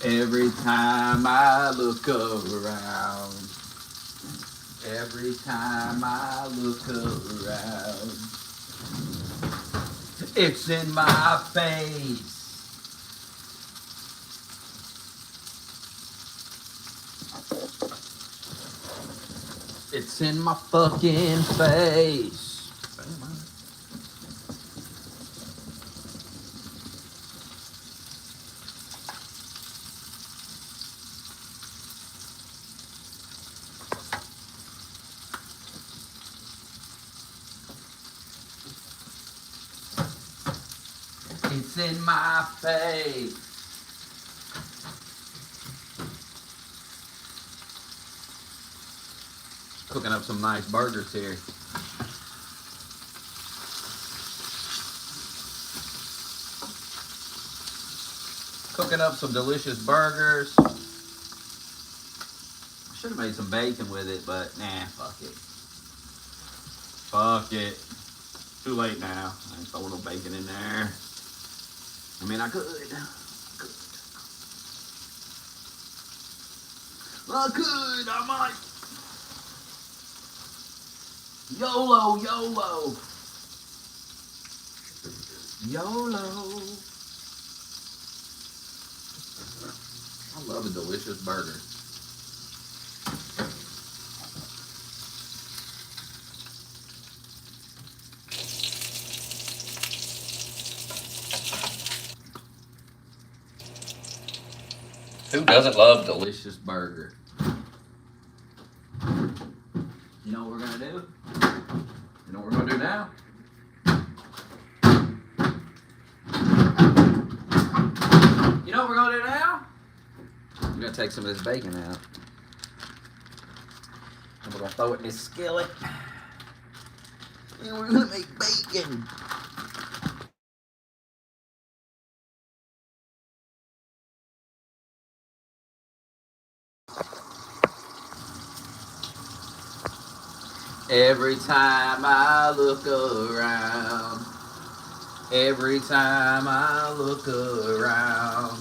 Every time I look around, every time I look around, it's in my face. It's in my fucking face. It's in my face. Cooking up some nice burgers here. Cooking up some delicious burgers. Should have made some bacon with it, but nah, fuck it. Fuck it. Too late now. I ain't throwing no bacon in there. I mean, I could. I might. YOLO, YOLO. YOLO. I love a delicious burger. Who doesn't love delicious burger? You know what we're gonna do? You know what we're gonna do now? You know what we're gonna do now? We're gonna take some of this bacon out. And we're gonna throw it in this skillet. And we're gonna make bacon. Every time I look around, every time I look around,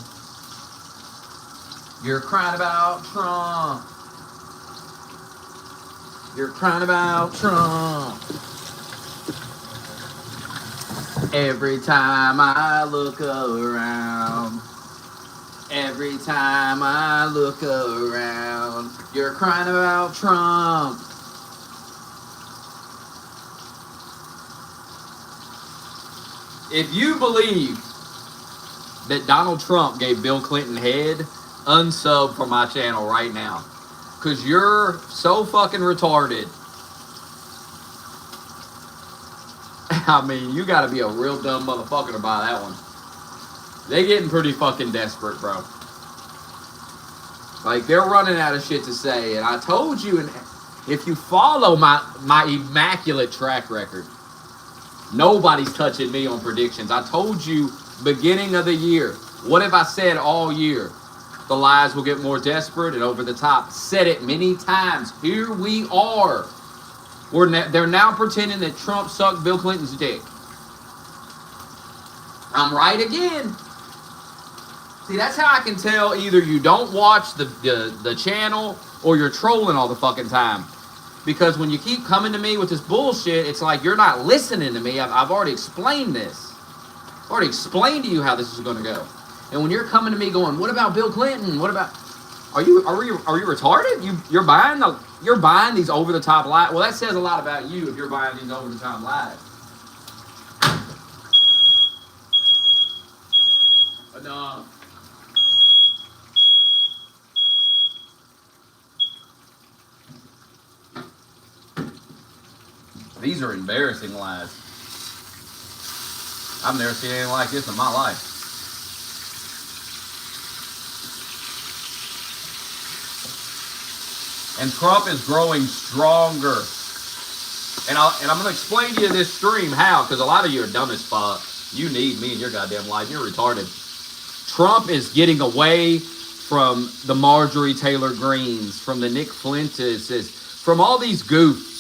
you're crying about Trump. You're crying about Trump. Every time I look around, every time I look around, you're crying about Trump. If you believe that Donald Trump gave Bill Clinton head, unsub from my channel right now. Because you're so fucking retarded. I mean, you gotta be a real dumb motherfucker to buy that one. They getting pretty fucking desperate, bro. Like, they're running out of shit to say. And I told you, and if you follow my immaculate track record, nobody's touching me on predictions. I told you beginning of the year. What have I said all year? The lies will get more desperate and over the top. Said it many times. Here we are. They're now pretending that Trump sucked Bill Clinton's dick. I'm right again. See, that's how I can tell either you don't watch the channel or you're trolling all the fucking time. Because when you keep coming to me with this bullshit, it's like you're not listening to me. I've already explained this. I've already explained to you how this is going to go. And when you're coming to me going, what about Bill Clinton? What about... Are you retarded? You're buying these over the top lies. Well, that says a lot about you if you're buying these over the top lies. Enough. These are embarrassing lies. I've never seen anything like this in my life. And Trump is growing stronger. And I'm going to explain to you this stream how, because a lot of you are dumb as fuck. You need me in your goddamn life. You're retarded. Trump is getting away from the Marjorie Taylor Greens, from the Nick Flintes, from all these goofs.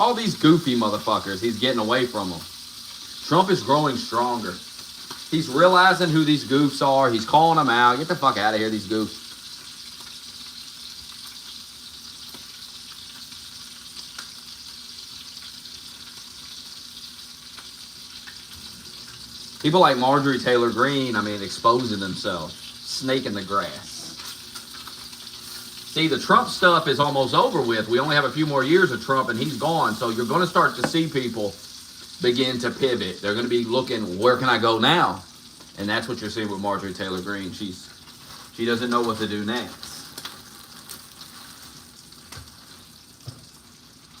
All these goofy motherfuckers, he's getting away from them. Trump is growing stronger. He's realizing who these goofs are. He's calling them out. Get the fuck out of here, these goofs. People like Marjorie Taylor Greene, I mean, exposing themselves. Snake in the grass. See, the Trump stuff is almost over with. We only have a few more years of Trump, and he's gone. So you're going to start to see people begin to pivot. They're going to be looking, where can I go now? And that's what you're seeing with Marjorie Taylor Greene. She doesn't know what to do next.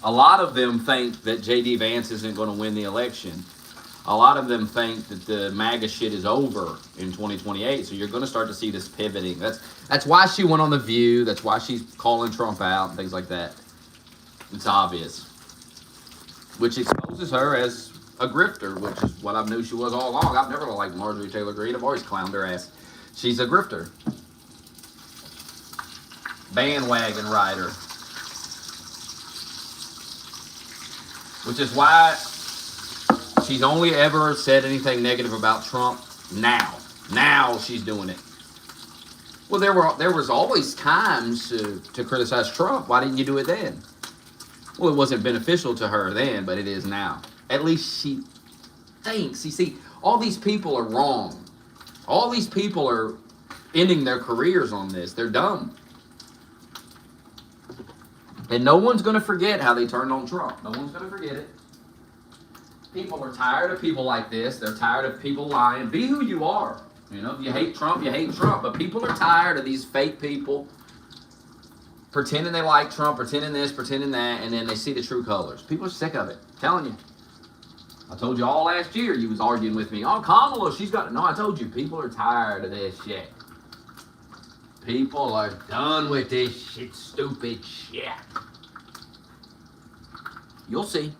A lot of them think that J.D. Vance isn't going to win the election. A lot of them think that the MAGA shit is over in 2028. So you're going to start to see this pivoting. That's why she went on The View. That's why she's calling Trump out and things like that. It's obvious. Which exposes her as a grifter, which is what I knew she was all along. I've never liked Marjorie Taylor Greene. I've always clowned her ass. She's a grifter. Bandwagon rider. Which is why she's only ever said anything negative about Trump now. Now she's doing it. Well, there was always times to criticize Trump. Why didn't you do it then? Well, it wasn't beneficial to her then, but it is now. At least she thinks. You see, all these people are wrong. All these people are ending their careers on this. They're dumb. And no one's going to forget how they turned on Trump. No one's going to forget it. People are tired of people like this. They're tired of people lying. Be who you are. You know, if you hate Trump, you hate Trump. But people are tired of these fake people pretending they like Trump, pretending this, pretending that, and then they see the true colors. People are sick of it. I'm telling you. I told you all last year you was arguing with me. Oh, Kamala, she's got... No, I told you. People are tired of this shit. People are done with this shit, stupid shit. You'll see.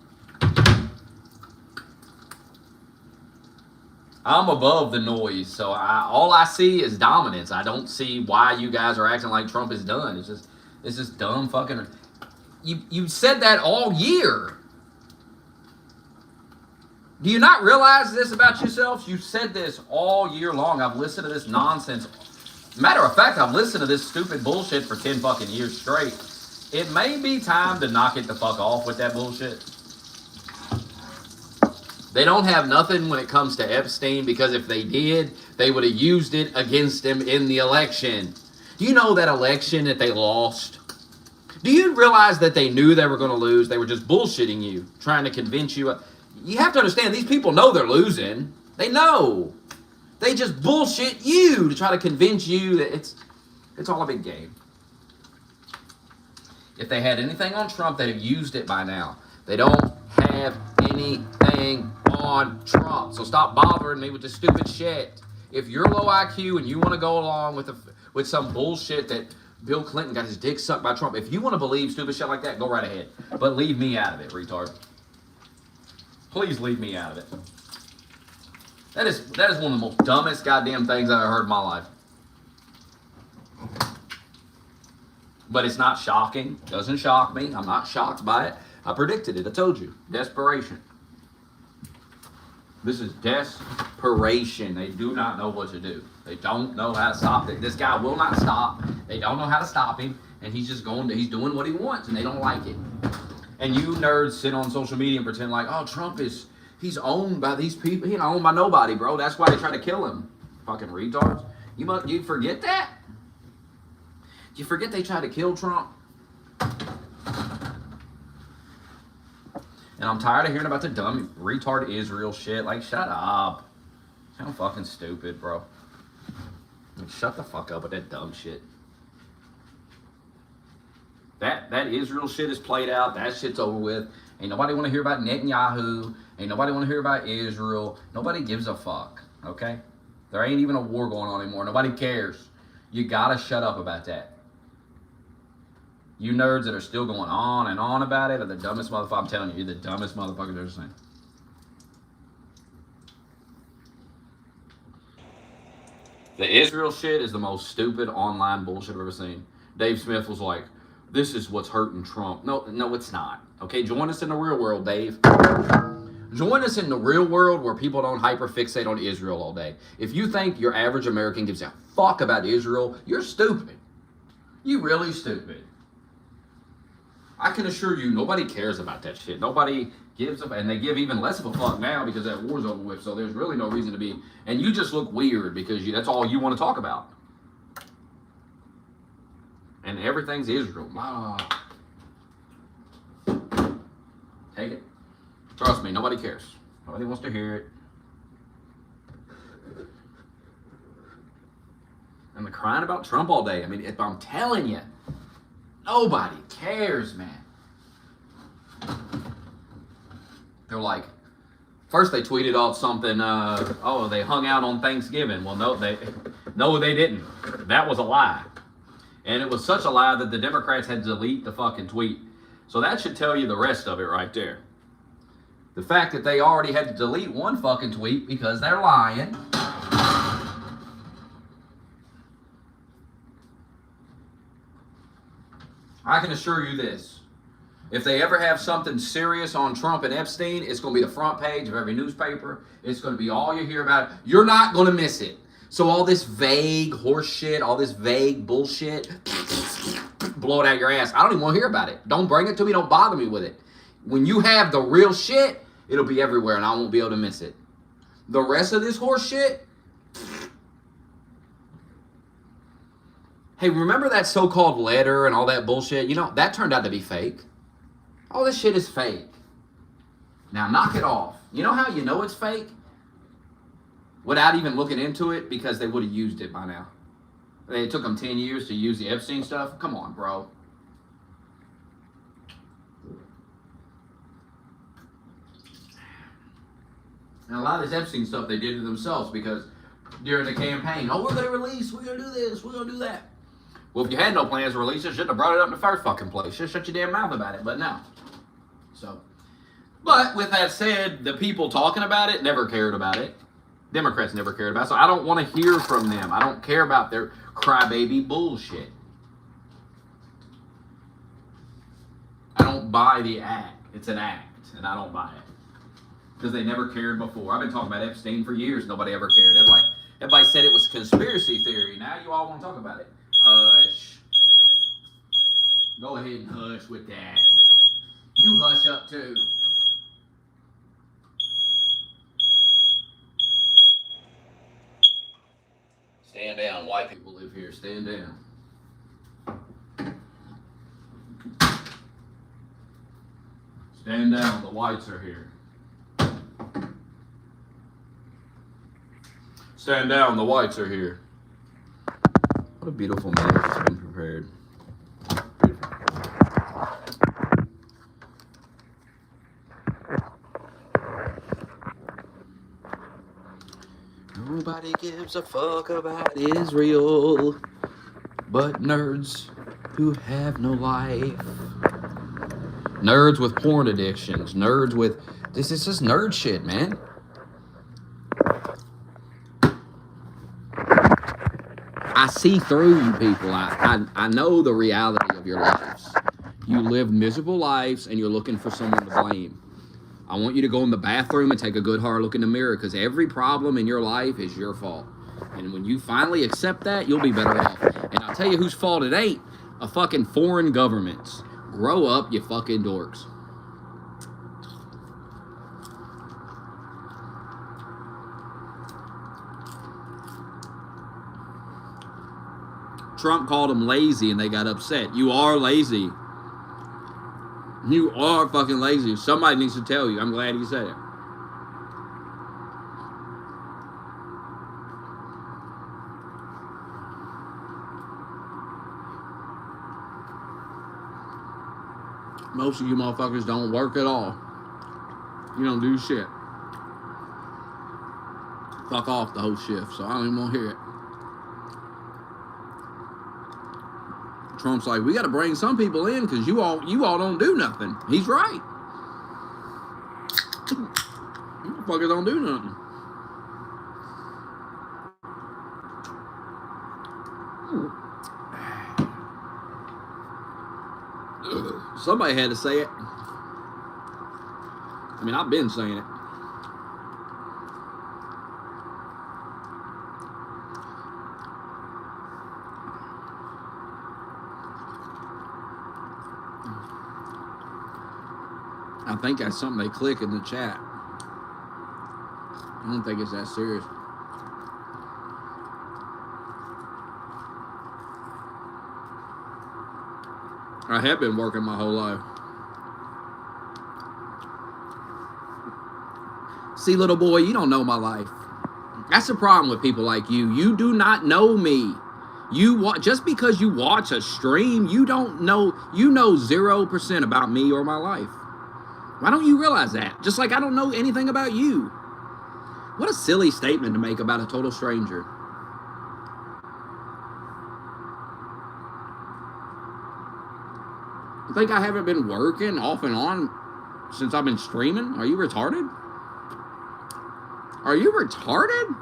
I'm above the noise, so all I see is dominance. I don't see why you guys are acting like Trump is done. It's just dumb fucking... You said that all year. Do you not realize this about yourselves? You said this all year long. I've listened to this nonsense. Matter of fact, I've listened to this stupid bullshit for 10 fucking years straight. It may be time to knock it the fuck off with that bullshit. They don't have nothing when it comes to Epstein, because if they did, they would have used it against him in the election. Do you know that election that they lost? Do you realize that they knew they were going to lose? They were just bullshitting you, trying to convince you. You have to understand, these people know they're losing. They know. They just bullshit you to try to convince you that it's all a big game. If they had anything on Trump, they'd have used it by now. They don't have anything on Trump. So stop bothering me with this stupid shit. If you're low IQ and you want to go along with some bullshit that Bill Clinton got his dick sucked by Trump, if you want to believe stupid shit like that, go right ahead. But leave me out of it, retard. Please leave me out of it. That is one of the most dumbest goddamn things I've ever heard in my life. But it's not shocking. Doesn't shock me. I'm not shocked by it. I predicted it. I told you. Desperation. This is desperation. They do not know what to do. They don't know how to stop it. This guy will not stop. They don't know how to stop him. And he's just he's doing what he wants, and they don't like it. And you nerds sit on social media and pretend like, oh, Trump he's owned by these people. He's not owned by nobody, bro. That's why they try to kill him. Fucking retards. You forget that? You forget they tried to kill Trump? And I'm tired of hearing about the dumb retard Israel shit. Like, shut up. Sound fucking stupid, bro. Like, shut the fuck up with that dumb shit. That Israel shit is played out. That shit's over with. Ain't nobody want to hear about Netanyahu. Ain't nobody want to hear about Israel. Nobody gives a fuck, okay? There ain't even a war going on anymore. Nobody cares. You gotta shut up about that. You nerds that are still going on and on about it are the dumbest motherfucker. I'm telling you, you're the dumbest motherfuckers I've ever seen. The Israel shit is the most stupid online bullshit I've ever seen. Dave Smith was like, this is what's hurting Trump. No, it's not. Okay, join us in the real world, Dave. Join us in the real world where people don't hyperfixate on Israel all day. If you think your average American gives a fuck about Israel, you're stupid. You really stupid. I can assure you, nobody cares about that shit. Nobody gives a, and they give even less of a fuck now because that war's over with. So there's really no reason to be. And you just look weird because that's all you want to talk about. And everything's Israel. Ah. Take it. Trust me, nobody cares. Nobody wants to hear it. And they're crying about Trump all day. I mean, if I'm telling you, nobody cares, man. They're like, first they tweeted off something, oh, they hung out on Thanksgiving. Well, no, they didn't. That was a lie. And it was such a lie that the Democrats had to delete the fucking tweet. So that should tell you the rest of it right there. The fact that they already had to delete one fucking tweet because they're lying. I can assure you this. If they ever have something serious on Trump and Epstein, it's going to be the front page of every newspaper. It's going to be all you hear about. You're not going to miss it. So all this vague horse shit, all this vague bullshit, blow it out your ass. I don't even want to hear about it. Don't bring it to me. Don't bother me with it. When you have the real shit, it'll be everywhere and I won't be able to miss it. The rest of this horse shit, hey, remember that so-called letter and all that bullshit? You know, that turned out to be fake. All this shit is fake. Now, knock it off. You know how you know it's fake? Without even looking into it, because they would have used it by now. It took them 10 years to use the Epstein stuff. Come on, bro. And a lot of this Epstein stuff, they did it themselves because during the campaign, oh, we're going to release, we're going to do this, we're going to do that. Well, if you had no plans to release it, shouldn't have brought it up in the first fucking place. Just shut your damn mouth about it, but no. So, but with that said, the people talking about it never cared about it. Democrats never cared about it, so I don't want to hear from them. I don't care about their crybaby bullshit. I don't buy the act. It's an act, and I don't buy it. Because they never cared before. I've been talking about Epstein for years. Nobody ever cared. Everybody said it was conspiracy theory. Now you all want to talk about it. Hush. Go ahead and hush with that. You hush up too. Stand down. White people live here. Stand down. Stand down. The whites are here. Stand down. The whites are here. What a beautiful meal that's been prepared. Nobody gives a fuck about Israel but nerds who have no life. Nerds with porn addictions. Nerds with... This is just nerd shit, man. I see through you people. I know the reality of your lives. You live miserable lives and you're looking for someone to blame. I want you to go in the bathroom and take a good hard look in the mirror because every problem in your life is your fault. And when you finally accept that, you'll be better off. And I'll tell you whose fault it ain't. A fucking foreign governments. Grow up, you fucking dorks. Trump called them lazy and they got upset. You are lazy. You are fucking lazy. Somebody needs to tell you. I'm glad you said it. Most of you motherfuckers don't work at all. You don't do shit. Fuck off the whole shift, so I don't even want to hear it. Trump's like, we got to bring some people in because you all don't do nothing. He's right. You motherfuckers don't do nothing. Somebody had to say it. I mean, I've been saying it. I think that's something they click in the chat. I don't think it's that serious. I have been working my whole life. See, little boy, you don't know my life. That's the problem with people like you. You do not know me. Just because you watch a stream, you don't know. You know 0% about me or my life. Why don't you realize that? Just like I don't know anything about you. What a silly statement to make about a total stranger. You think I haven't been working off and on since I've been streaming? Are you retarded? Are you retarded?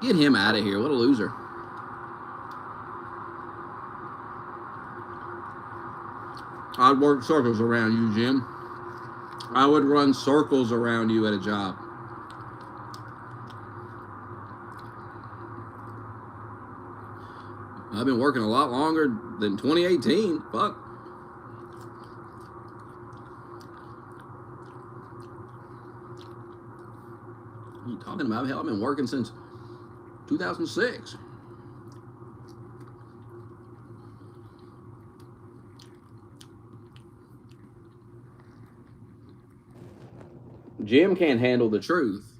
Get him out of here. What a loser. I'd work circles around you, Jim. I would run circles around you at a job. I've been working a lot longer than 2018. Fuck. What are you talking about? Hell, I've been working since 2006. Jim can't handle the truth.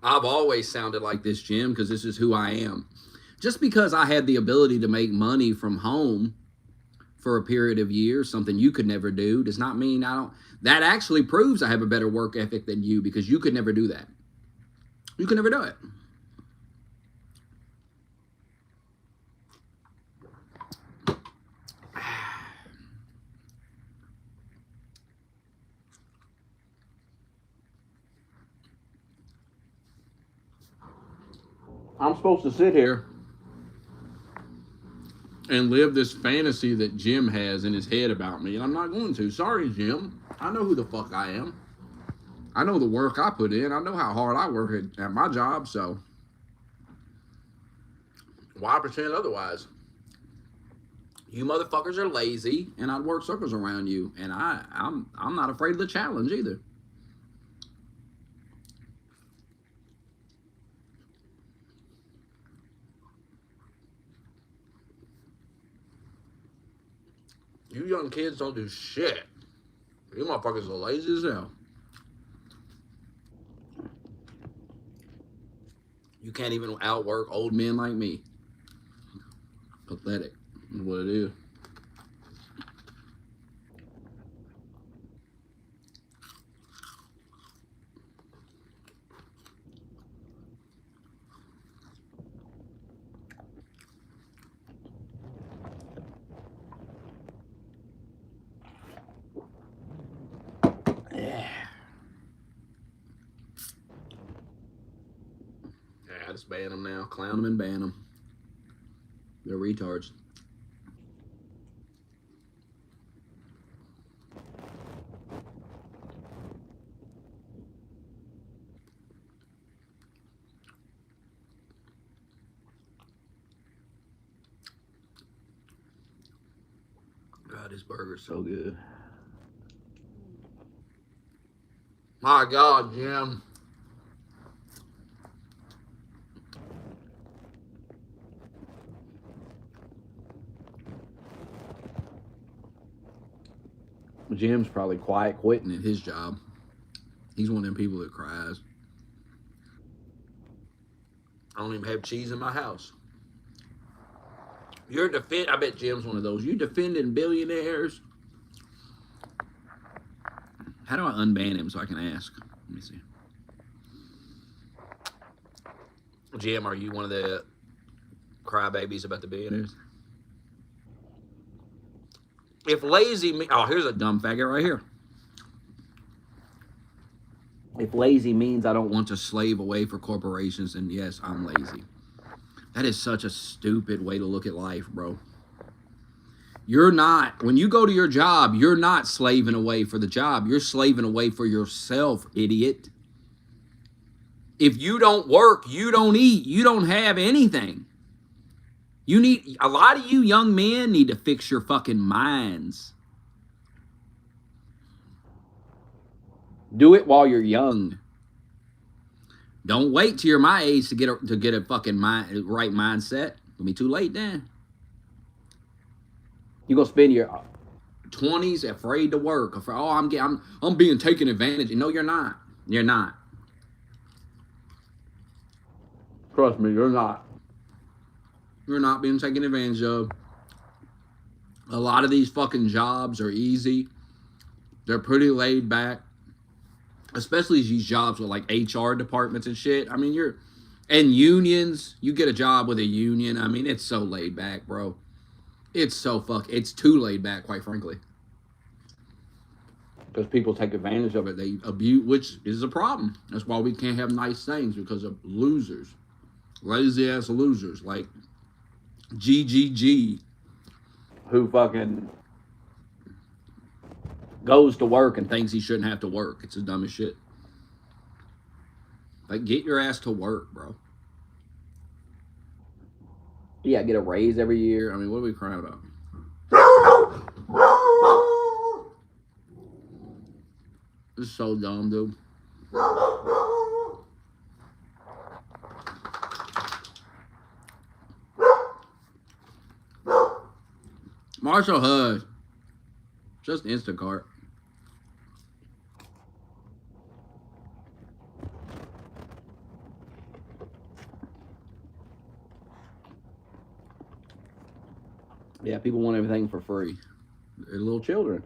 I've always sounded like this, Jim, because this is who I am. Just because I had the ability to make money from home for a period of years, something you could never do, does not mean I don't. That actually proves I have a better work ethic than you, because you could never do that. You could never do it. I'm supposed to sit here and live this fantasy that Jim has in his head about me, and I'm not going to. Sorry, Jim. I know who the fuck I am. I know the work I put in. I know how hard I work at my job, so why pretend otherwise? You motherfuckers are lazy, and I'd work circles around you, and I'm not afraid of the challenge either. You young kids don't do shit. You motherfuckers are lazy as hell. You can't even outwork old men like me. Pathetic is what it is. Yeah, just ban them now. Clown them and ban them. They're retards. God, this burger's so good. My God, Jim. Jim's probably quiet quitting at his job. He's one of them people that cries. I don't even have cheese in my house. I bet Jim's one of those. You defending billionaires? How do I unban him so I can ask? Let me see. Jim, are you one of the crybabies about the billionaires? If lazy me, oh, here's a dumb faggot right here. If lazy means I don't want to slave away for corporations, then yes, I'm lazy. That is such a stupid way to look at life, bro. You're not, when you go to your job, you're not slaving away for the job. You're slaving away for yourself, idiot. If you don't work, you don't eat, you don't have anything. You need, a lot of you young men need to fix your fucking minds. Do it while you're young. Don't wait till you're my age to get a fucking right mindset. It'll be too late then. You're gonna spend your 20s afraid to work. I'm being taken advantage of. No, you're not. You're not. Trust me, you're not. You're not being taken advantage of. A lot of these fucking jobs are easy. They're pretty laid back. Especially these jobs with like HR departments and shit. I mean, and unions. You get a job with a union. I mean, it's so laid back, bro. It's too laid back, quite frankly. Because people take advantage of it. They abuse, which is a problem. That's why we can't have nice things, because of losers. Lazy ass losers like GGG, who fucking goes to work and thinks he shouldn't have to work. It's the dumbest shit. Like, get your ass to work, bro. Yeah, get a raise every year. I mean, what are we crying about? This is so dumb, dude. Marshall Hush. Just Instacart. Yeah, people want everything for free. They're little children.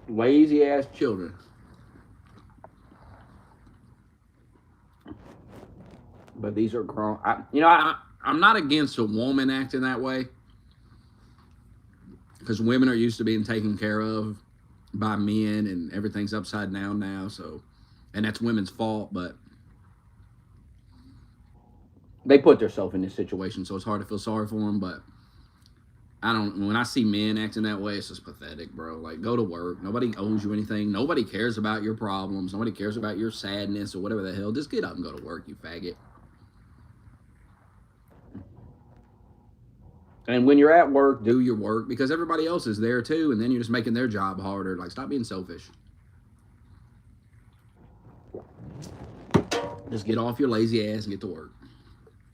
Lazy ass children. But these are grown. I'm not against a woman acting that way, because women are used to being taken care of by men, and everything's upside down now. So, and that's women's fault, but they put themselves in this situation, so it's hard to feel sorry for them. But when I see men acting that way, it's just pathetic, bro. Like, go to work. Nobody owes you anything. Nobody cares about your problems. Nobody cares about your sadness or whatever the hell. Just get up and go to work, you faggot. And when you're at work, do your work, because everybody else is there too, and then you're just making their job harder. Like, stop being selfish. Just get off your lazy ass and get to work.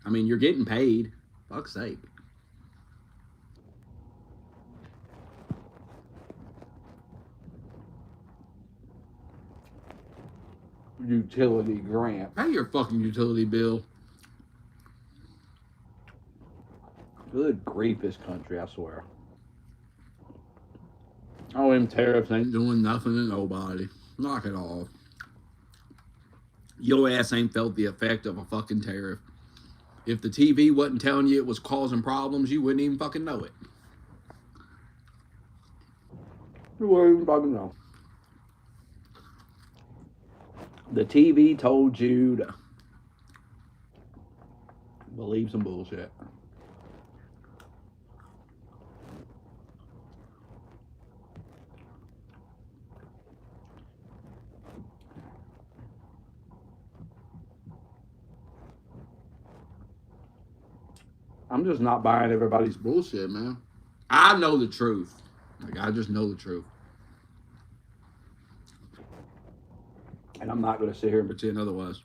I mean, you're getting paid. Fuck's sake. Utility grant. Pay your fucking utility bill. Good grief, this country, I swear. Oh, them tariffs ain't doing nothing to nobody. Knock it off. Your ass ain't felt the effect of a fucking tariff. If the TV wasn't telling you it was causing problems, you wouldn't even fucking know it. You wouldn't even fucking know. The TV told you to believe some bullshit. I'm just not buying everybody's bullshit, man. I know the truth. Like, I just know the truth. And I'm not going to sit here and pretend otherwise.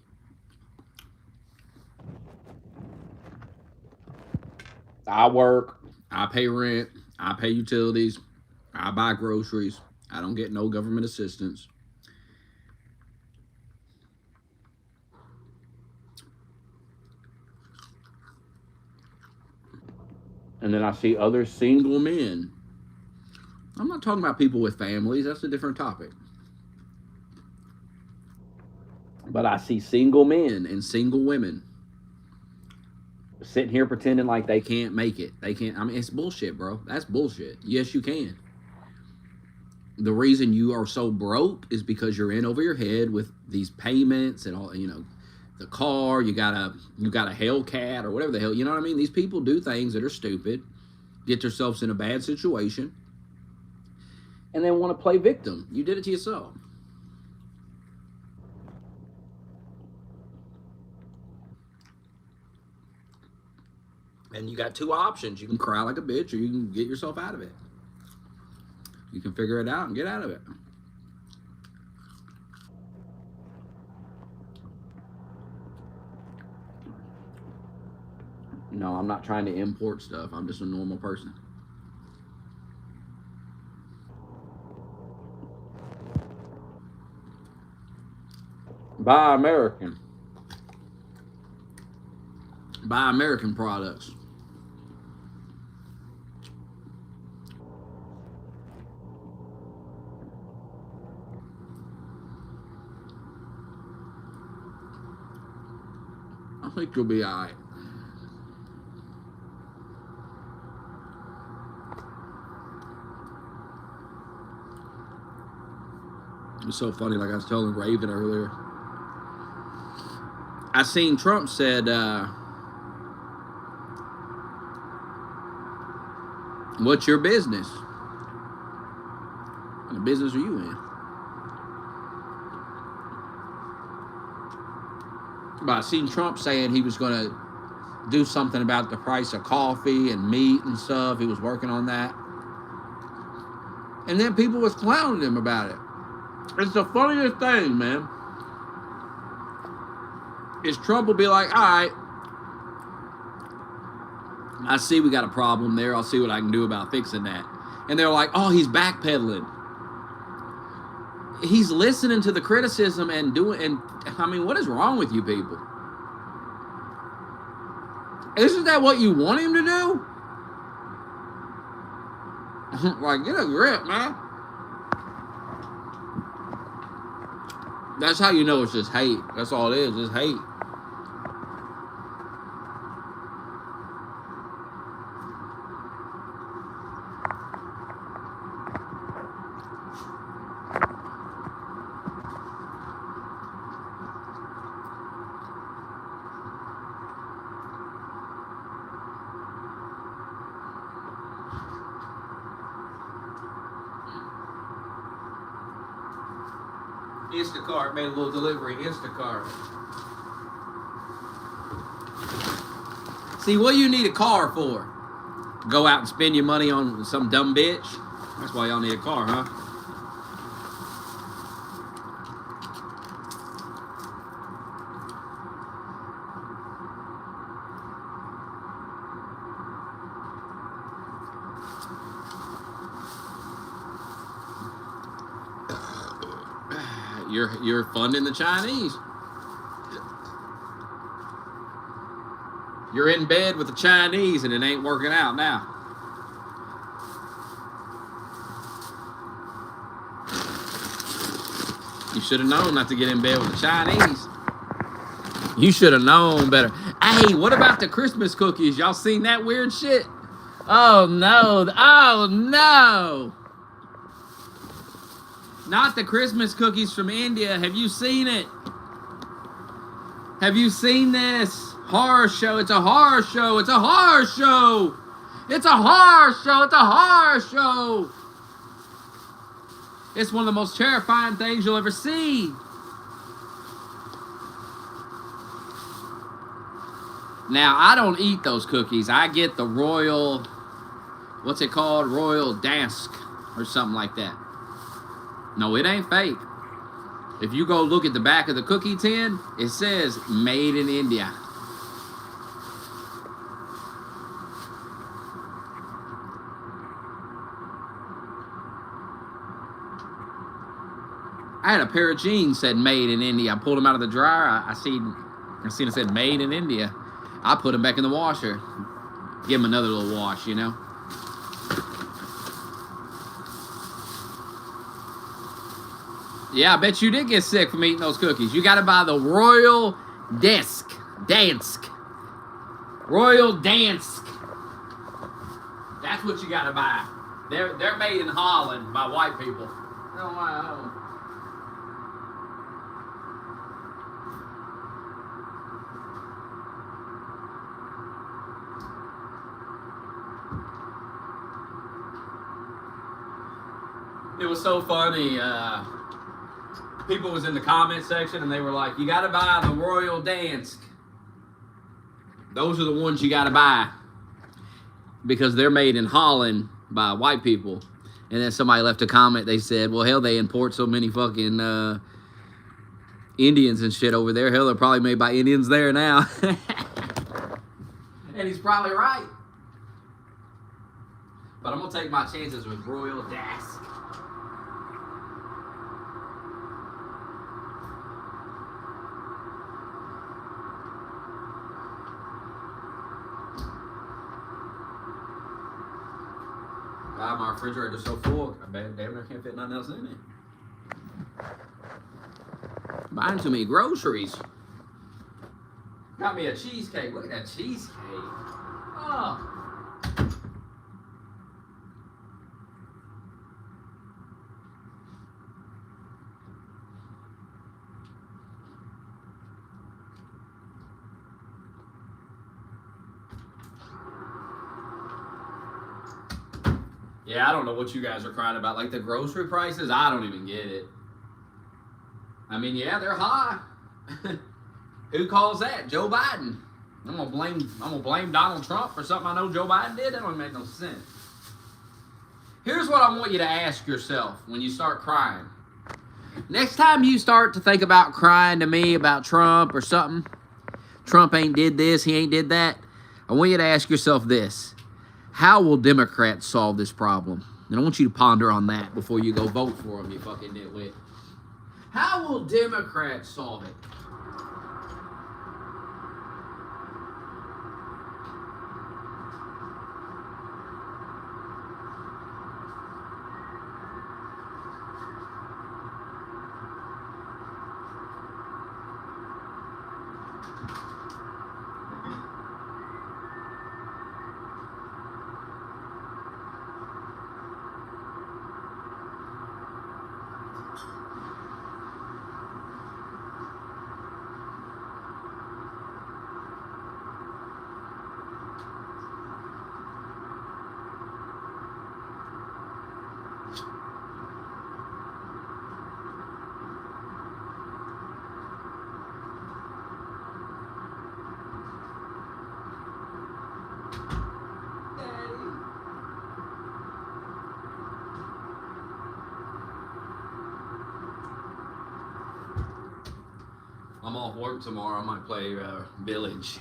I work. I pay rent. I pay utilities. I buy groceries. I don't get no government assistance. And then I see other single men. I'm not talking about people with families. That's a different topic. But I see single men and single women sitting here pretending like they can't make it. They can't. I mean, it's bullshit, bro. That's bullshit. Yes, you can. The reason you are so broke is because you're in over your head with these payments and all, the car, you got a Hellcat or whatever the hell, you know what I mean? These people do things that are stupid, get themselves in a bad situation, and then want to play victim. You did it to yourself. And you got two options. You can cry like a bitch or you can get yourself out of it. You can figure it out and get out of it. No, I'm not trying to import stuff. I'm just a normal person. Buy American. Buy American products. I think you'll be all right. It's so funny, like I was telling Raven earlier. I seen Trump said, what's your business? What kind of business are you in? But I seen Trump saying he was going to do something about the price of coffee and meat and stuff. He was working on that. And then people was clowning him about it. It's the funniest thing, man. Is Trump will be like, all right, I see we got a problem there. I'll see what I can do about fixing that. And they're like, oh, he's backpedaling. He's listening to the criticism and doing, and I mean, what is wrong with you people? Isn't that what you want him to do? Like, get a grip, man. That's how you know it's just hate. That's all it is, just hate. Instacart made a little delivery. Instacart. See, what do you need a car for? Go out and spend your money on some dumb bitch? That's why y'all need a car, huh? You're funding the Chinese. You're in bed with the Chinese and it ain't working out now. You should have known not to get in bed with the Chinese. You should have known better. Hey, what about the Christmas cookies? Y'all seen that weird shit? Oh no. Oh no. Not the Christmas cookies from India. Have you seen it? Have you seen this? Horror show. It's a horror show. It's a horror show. It's a horror show. It's a horror show. It's one of the most terrifying things you'll ever see. Now, I don't eat those cookies. I get the royal, what's it called? Royal Dansk or something like that. No, it ain't fake. If you go look at the back of the cookie tin, it says made in India. I had a pair of jeans said made in India. I pulled them out of the dryer. I seen it said made in India. I put them back in the washer. Give them another little wash, you know. Yeah, I bet you did get sick from eating those cookies. You got to buy the Royal Dansk. Royal Dansk. That's what you got to buy. They're made in Holland by white people. Oh, wow. It was so funny. People was in the comment section and they were like, you got to buy the Royal Dansk. Those are the ones you got to buy. because they're made in Holland by white people. And then somebody left a comment. They said, well, hell, they import so many fucking Indians and shit over there. Hell, they're probably made by Indians there now. And he's probably right. But I'm going to take my chances with Royal Dask. God, my refrigerator's so full, I bet damn near can't fit nothing else in it. Buying too many groceries. Got me a cheesecake. Look at that cheesecake. Oh. Yeah, I don't know what you guys are crying about. Like the grocery prices, I don't even get it. I mean, yeah, they're high. Who calls that? Joe Biden. I'm gonna blame Donald Trump for something I know Joe Biden did. That don't make no sense. Here's what I want you to ask yourself when you start crying. Next time you start to think about crying to me about Trump or something, Trump ain't did this, he ain't did that, I want you to ask yourself this. How will Democrats solve this problem? And I want you to ponder on that before you go vote for them, you fucking nitwit. How will Democrats solve it? I'm off work tomorrow. I might play Village.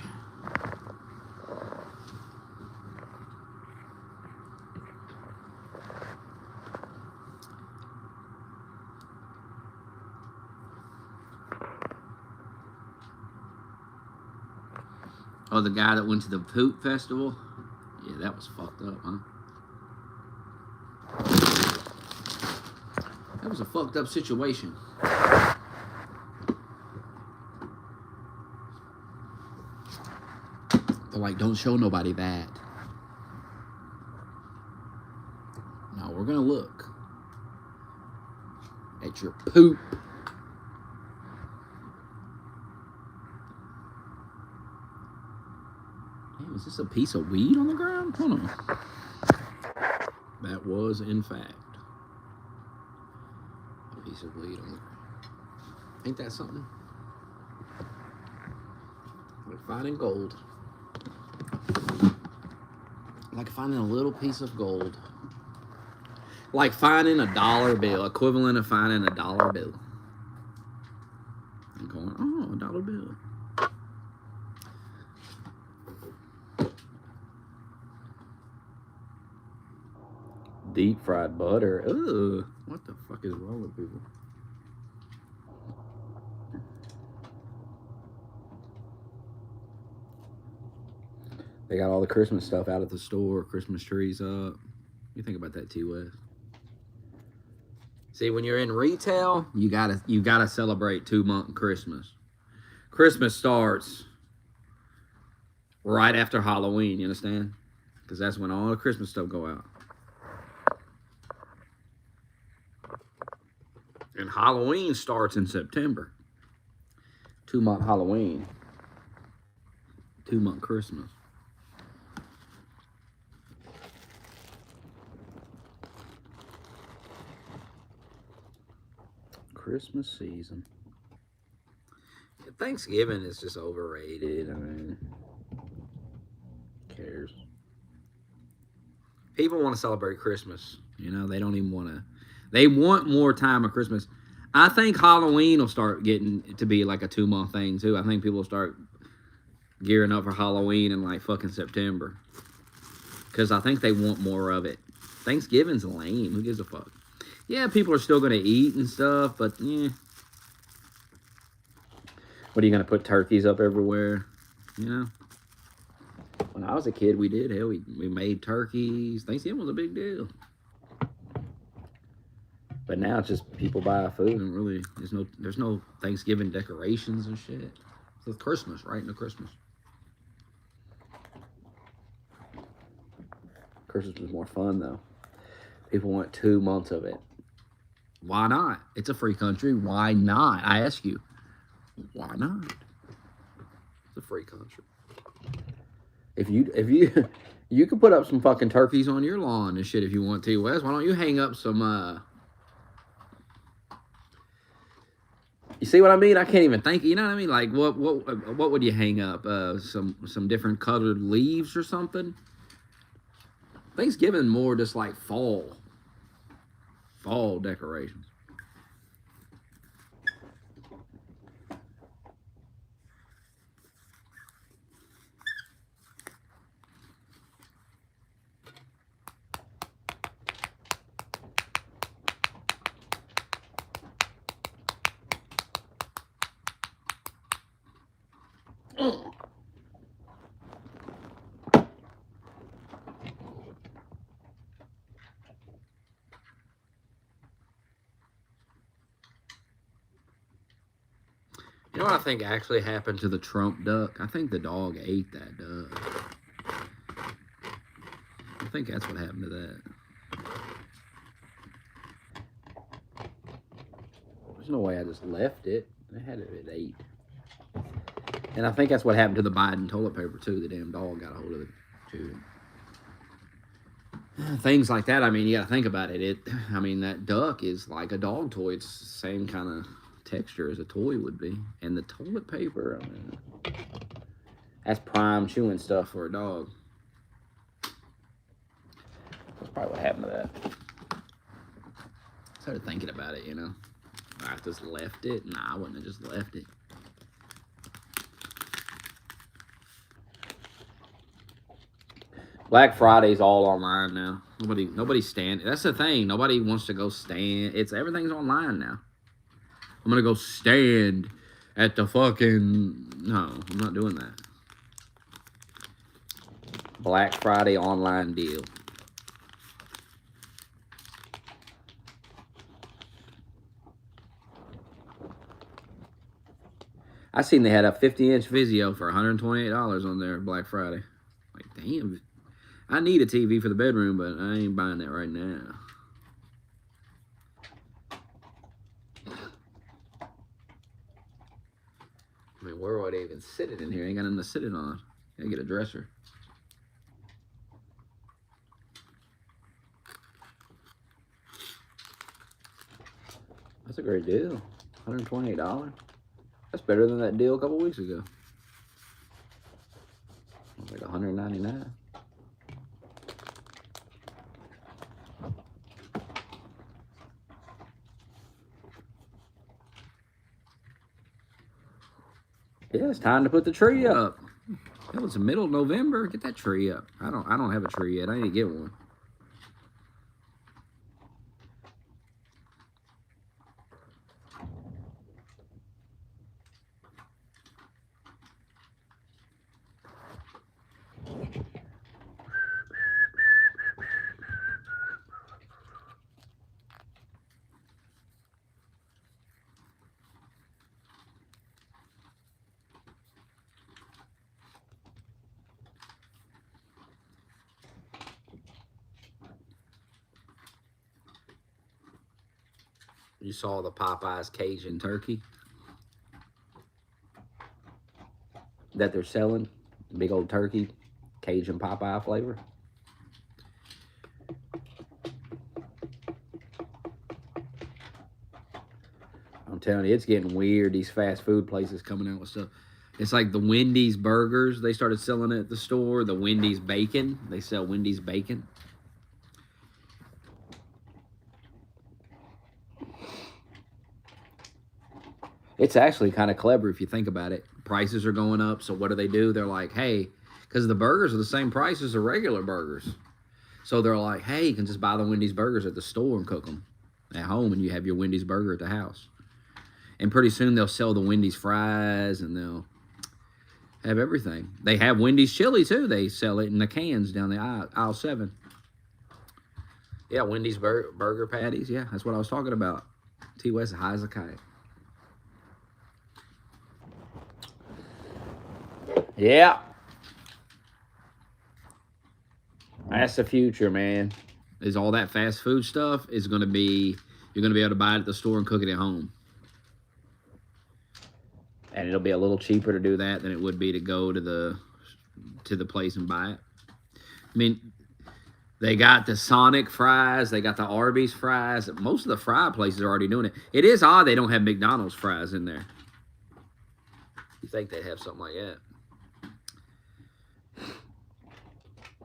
Oh, the guy that went to the Poop Festival? Yeah, that was fucked up, huh? That was a fucked up situation. They're like, don't show nobody that. No, we're gonna look at your poop. Damn, is this a piece of weed on the ground? Hold on. That was, in fact, a piece of weed on the ground. Ain't that something? Like finding gold. Like finding a little piece of gold. Like finding a dollar bill, equivalent of finding a dollar bill. I'm going, oh, a dollar bill. Deep fried butter. Ugh. What the fuck is wrong with people? They got all the Christmas stuff out at the store, Christmas trees up. You think about that, T-West. See, when you're in retail, you gotta celebrate 2-month Christmas. Christmas starts right after Halloween, you understand? Because that's when all the Christmas stuff go out. And Halloween starts in September. 2-month Halloween. 2-month Christmas. Christmas season. Thanksgiving is just overrated. I mean, who cares? People want to celebrate Christmas. You know, they don't even want to. They want more time of Christmas. I think Halloween will start getting to be like a 2-month thing too. I think people will start gearing up for Halloween in like fucking September. Because I think they want more of it. Thanksgiving's lame. Who gives a fuck? Yeah, people are still going to eat and stuff, but yeah. What are you going to put turkeys up everywhere? You know? When I was a kid, we did. Hell, we made turkeys. Thanksgiving was a big deal. But now it's just people buy food and really there's no Thanksgiving decorations and shit. It's Christmas, right into Christmas. Christmas was more fun though. People want 2 months of it. Why not? It's a free country. Why not? I ask you. Why not? It's a free country. If you could put up some fucking turkeys on your lawn and shit if you want to, Wes. Why don't you hang up some you see what I mean? I can't even think. You know what I mean? Like what would you hang up? Some different colored leaves or something? Thanksgiving more just like fall decorations. You know what I think actually happened to the Trump duck? I think the dog ate that duck. I think that's what happened to that. There's no way I just left it. I had it at 8. And I think that's what happened to the Biden toilet paper too. The damn dog got a hold of it too. Things like that. I mean, you got to think about it. I mean, that duck is like a dog toy. It's the same kind of texture as a toy would be. And the toilet paper, I mean, that's prime chewing stuff for a dog. That's probably what happened to that. I started thinking about it, you know. I just left it. Nah, I wouldn't have just left it. Black Friday's all online now. Nobody's standing. That's the thing. Nobody wants to go stand. Everything's online now. I'm gonna go stand at the fucking. No, I'm not doing that. Black Friday online deal. I seen they had a 50-inch Vizio for $128 on there Black Friday. Like, damn. I need a TV for the bedroom, but I ain't buying that right now. I mean, where would I even sit it in here? I ain't got nothing to sit it on. Gotta get a dresser. That's a great deal. $128. That's better than that deal a couple weeks ago. It was like $199. Yeah, it's time to put the tree up. It was the middle of November. Get that tree up. I don't have a tree yet. I need to get one. You saw the Popeyes Cajun turkey that they're selling. Big old turkey, Cajun Popeye flavor. I'm telling you, it's getting weird. These fast food places coming out with stuff. It's like the Wendy's burgers. They started selling it at the store. The Wendy's bacon. They sell Wendy's bacon. It's actually kind of clever if you think about it. Prices are going up, so what do? They're like, hey, because the burgers are the same price as the regular burgers. So they're like, hey, you can just buy the Wendy's burgers at the store and cook them at home, and you have your Wendy's burger at the house. And pretty soon they'll sell the Wendy's fries, and they'll have everything. They have Wendy's chili, too. They sell it in the cans down the aisle 7. Yeah, Wendy's burger patties. Yeah, that's what I was talking about. T. West high as a kite. Yeah. That's the future, man. Is all that fast food stuff is going to be, you're going to be able to buy it at the store and cook it at home. And it'll be a little cheaper to do that than it would be to go to the place and buy it. I mean, they got the Sonic fries. They got the Arby's fries. Most of the fry places are already doing it. It is odd they don't have McDonald's fries in there. You think they'd have something like that.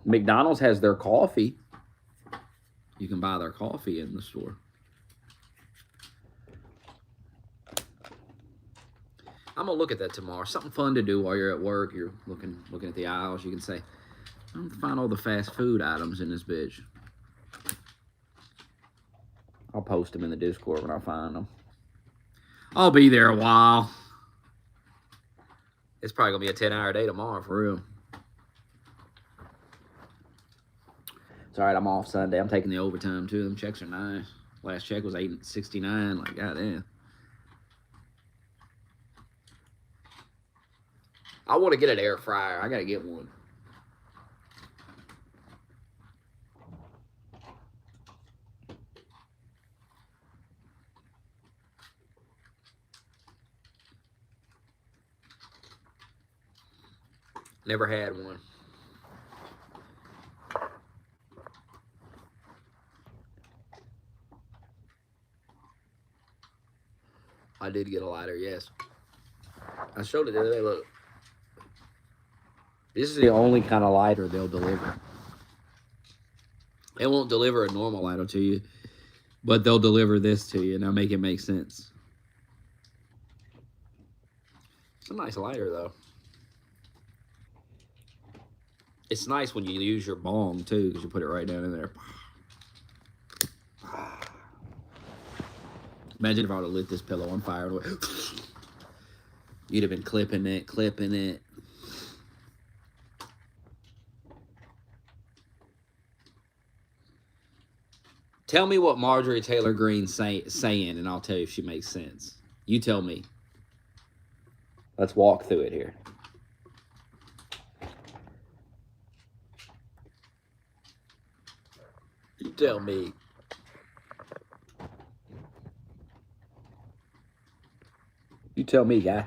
McDonald's has their coffee. You can buy their coffee in the store. I'm going to look at that tomorrow. Something fun to do while you're at work. You're looking at the aisles. You can say, I'm going to find all the fast food items in this bitch. I'll post them in the Discord when I find them. I'll be there a while. It's probably going to be a 10-hour day tomorrow, for real. It's all right, I'm off Sunday. I'm taking the overtime, too. Them checks are nice. Last check was $8.69. Like, goddamn. I want to get an air fryer. I got to get one. Never had one. I did get a lighter, yes. I showed it the other day, look. This is the only kind of lighter they'll deliver. They won't deliver a normal lighter to you, but they'll deliver this to you, and I'll make it make sense. It's a nice lighter, though. It's nice when you use your bong, too, because you put it right down in there. Imagine if I would have lit this pillow on fire. You'd have been clipping it. Tell me what Marjorie Taylor Greene's saying, and I'll tell you if she makes sense. You tell me. Let's walk through it here. You tell me. You tell me, guy.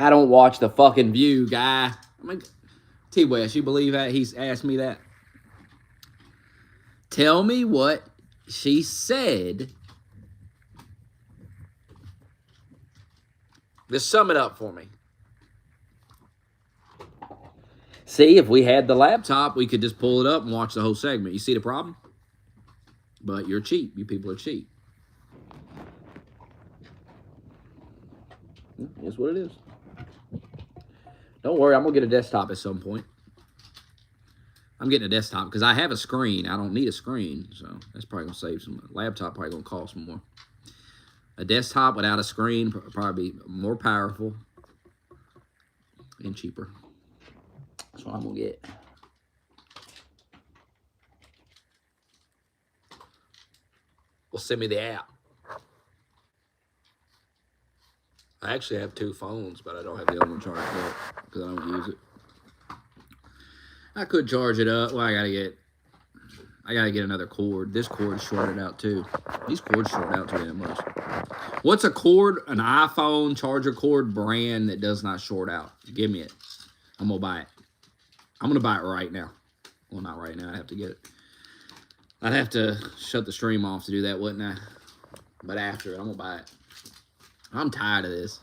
I don't watch the fucking View, guy. I mean, T. West, you believe that? He's asked me that. Tell me what she said. Just sum it up for me. See, if we had the laptop, we could just pull it up and watch the whole segment. You see the problem? But you're cheap. You people are cheap. That's what it is. Don't worry, I'm going to get a desktop at some point. I'm getting a desktop because I have a screen. I don't need a screen, so that's probably going to save some. Laptop probably going to cost more. A desktop without a screen probably be more powerful and cheaper. That's what I'm going to get. Well, send me the app. I actually have 2 phones, but I don't have the other one charged up because I don't use it. I could charge it up. Well, I gotta get another cord. This cord's shorted out too. These cords short out too damn much. What's a cord, an iPhone charger cord brand that does not short out? Give me it. I'm gonna buy it. I'm gonna buy it right now. Well, not right now. I have to get it. I'd have to shut the stream off to do that, wouldn't I? But after it, I'm gonna buy it. I'm tired of this.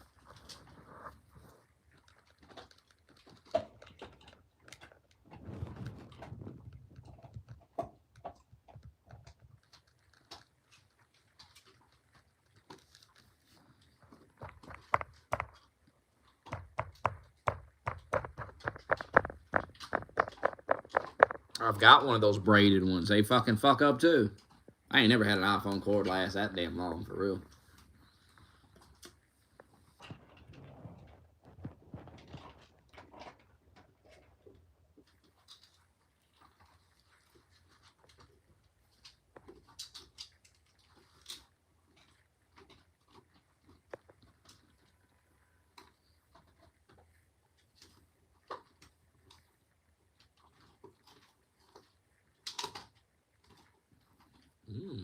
I've got one of those braided ones. They fucking fuck up too. I ain't never had an iPhone cord last that damn long, for real.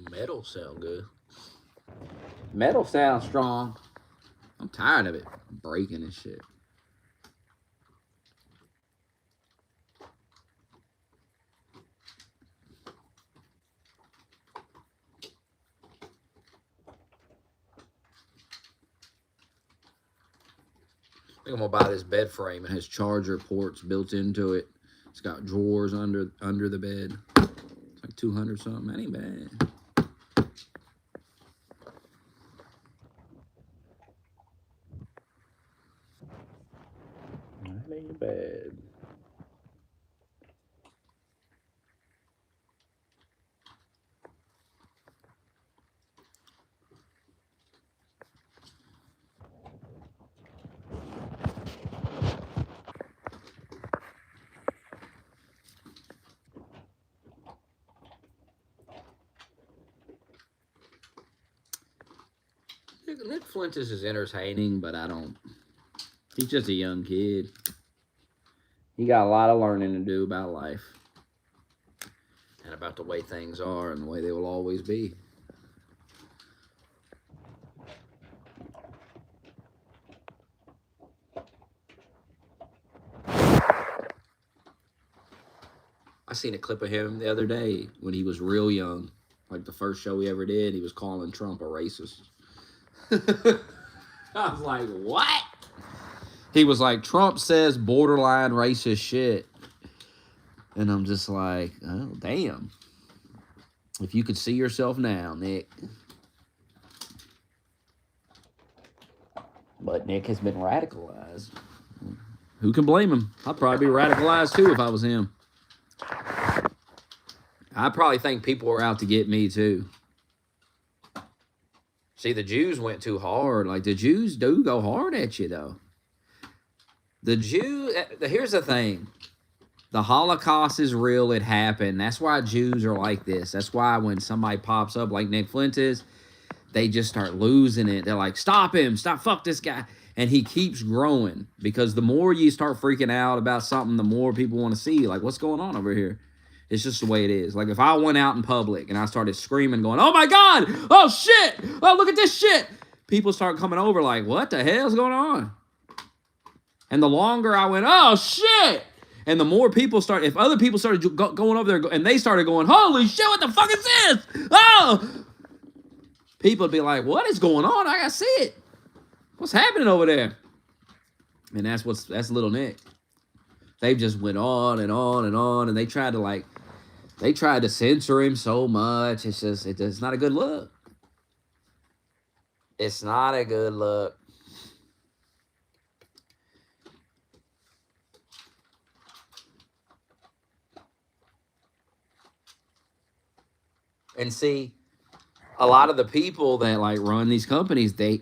Metal sound good. Metal sounds strong. I'm tired of it breaking and shit. I think I'm gonna buy this bed frame. It has charger ports built into it. It's got drawers under the bed. It's like 200 something. That ain't bad. That ain't bad. Nick Flintis is entertaining, but I don't. He's just a young kid. He got a lot of learning to do about life and about the way things are and the way they will always be. I seen a clip of him the other day when he was real young. Like the first show he ever did, he was calling Trump a racist. I was like, what? He was like, Trump says borderline racist shit. And I'm just like, oh, damn. If you could see yourself now, Nick. But Nick has been radicalized. Who can blame him? I'd probably be radicalized too if I was him. I probably think people are out to get me too. See, the Jews went too hard. Like, the Jews do go hard at you, though. Here's the thing. The Holocaust is real. It happened. That's why Jews are like this. That's why when somebody pops up like Nick Flintis, they just start losing it. They're like, stop him. Stop. Fuck this guy. And he keeps growing because the more you start freaking out about something, the more people want to see, like, what's going on over here? It's just the way it is. Like, if I went out in public and I started screaming, going, oh, my God. Oh, shit. Oh, look at this shit. People start coming over like, what the hell's going on? And the longer I went, oh, shit. And the more people start, if other people started going over there and they started going, holy shit, what the fuck is this? Oh. People would be like, what is going on? I got to see it. What's happening over there? And that's little Nick. They just went on and on and on. And they tried to censor him so much. It's not a good look. It's not a good look. And see, a lot of the people that like run these companies, they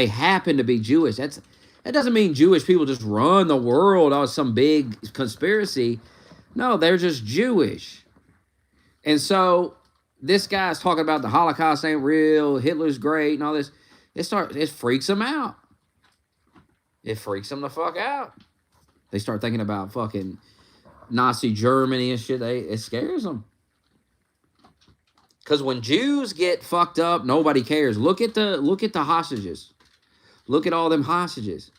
happen to be Jewish. That doesn't mean Jewish people just run the world on some big conspiracy. No, they're just Jewish. And so this guy's talking about the Holocaust ain't real, Hitler's great, and all this. It freaks them out. It freaks them the fuck out. They start thinking about fucking Nazi Germany and shit. It scares them. Because when Jews get fucked up, nobody cares. Look at the hostages. Look at all them hostages.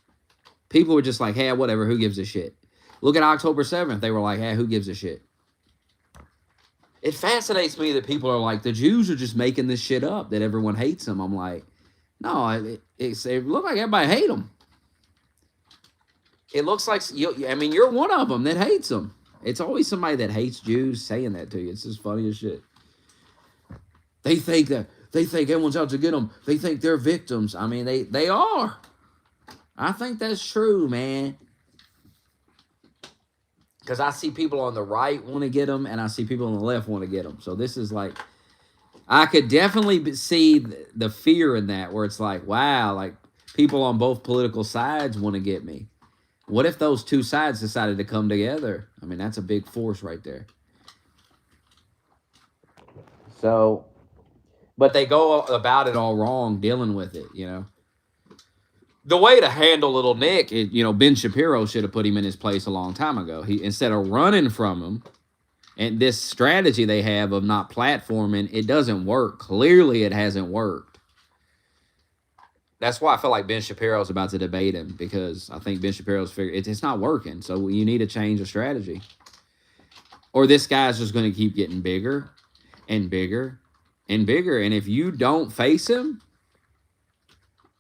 People were just like, hey, whatever, who gives a shit? Look at October 7th. They were like, hey, who gives a shit? It fascinates me that people are like, the Jews are just making this shit up, that everyone hates them. I'm like, no, it looks like everybody hate them. It looks like, you're one of them that hates them. It's always somebody that hates Jews saying that to you. It's just funny as shit. They think everyone's out to get them. They think they're victims. I mean, they are. I think that's true, man. Because I see people on the right want to get them, and I see people on the left want to get them. So this is like, I could definitely see the fear in that, where it's like, wow, like people on both political sides want to get me. What if those two sides decided to come together? I mean, that's a big force right there. So, but they go about it all wrong, dealing with it, you know. The way to handle little Nick, Ben Shapiro should have put him in his place a long time ago. He, instead of running from him, and this strategy they have of not platforming, it doesn't work. Clearly, it hasn't worked. That's why I feel like Ben Shapiro's about to debate him, because I think Ben Shapiro's figured it's not working. So you need to change the strategy, or this guy's just going to keep getting bigger and bigger and bigger. And if you don't face him,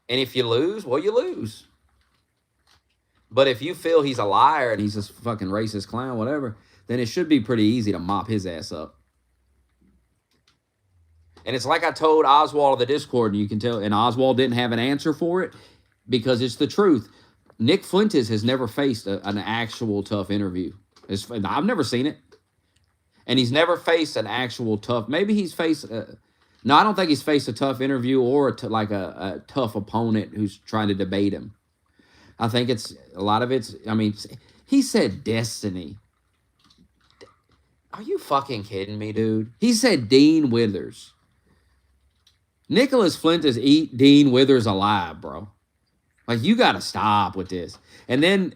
and if you lose, well, you lose. But if you feel he's a liar and he's a fucking racist clown, whatever, then it should be pretty easy to mop his ass up. And it's like I told Oswald of the Discord, and you can tell, and Oswald didn't have an answer for it, because it's the truth. Nick Fuentes has never faced an actual tough interview. I've never seen it. And he's never faced an actual tough, maybe he's faced, no, I don't think he's faced a tough interview or a tough opponent who's trying to debate him. I think it's, a lot of it's, I mean, he said Destiny. Are you fucking kidding me, dude? He said Dean Withers. Nicholas Fuentes eat Dean Withers alive, bro. Like, you got to stop with this. And then,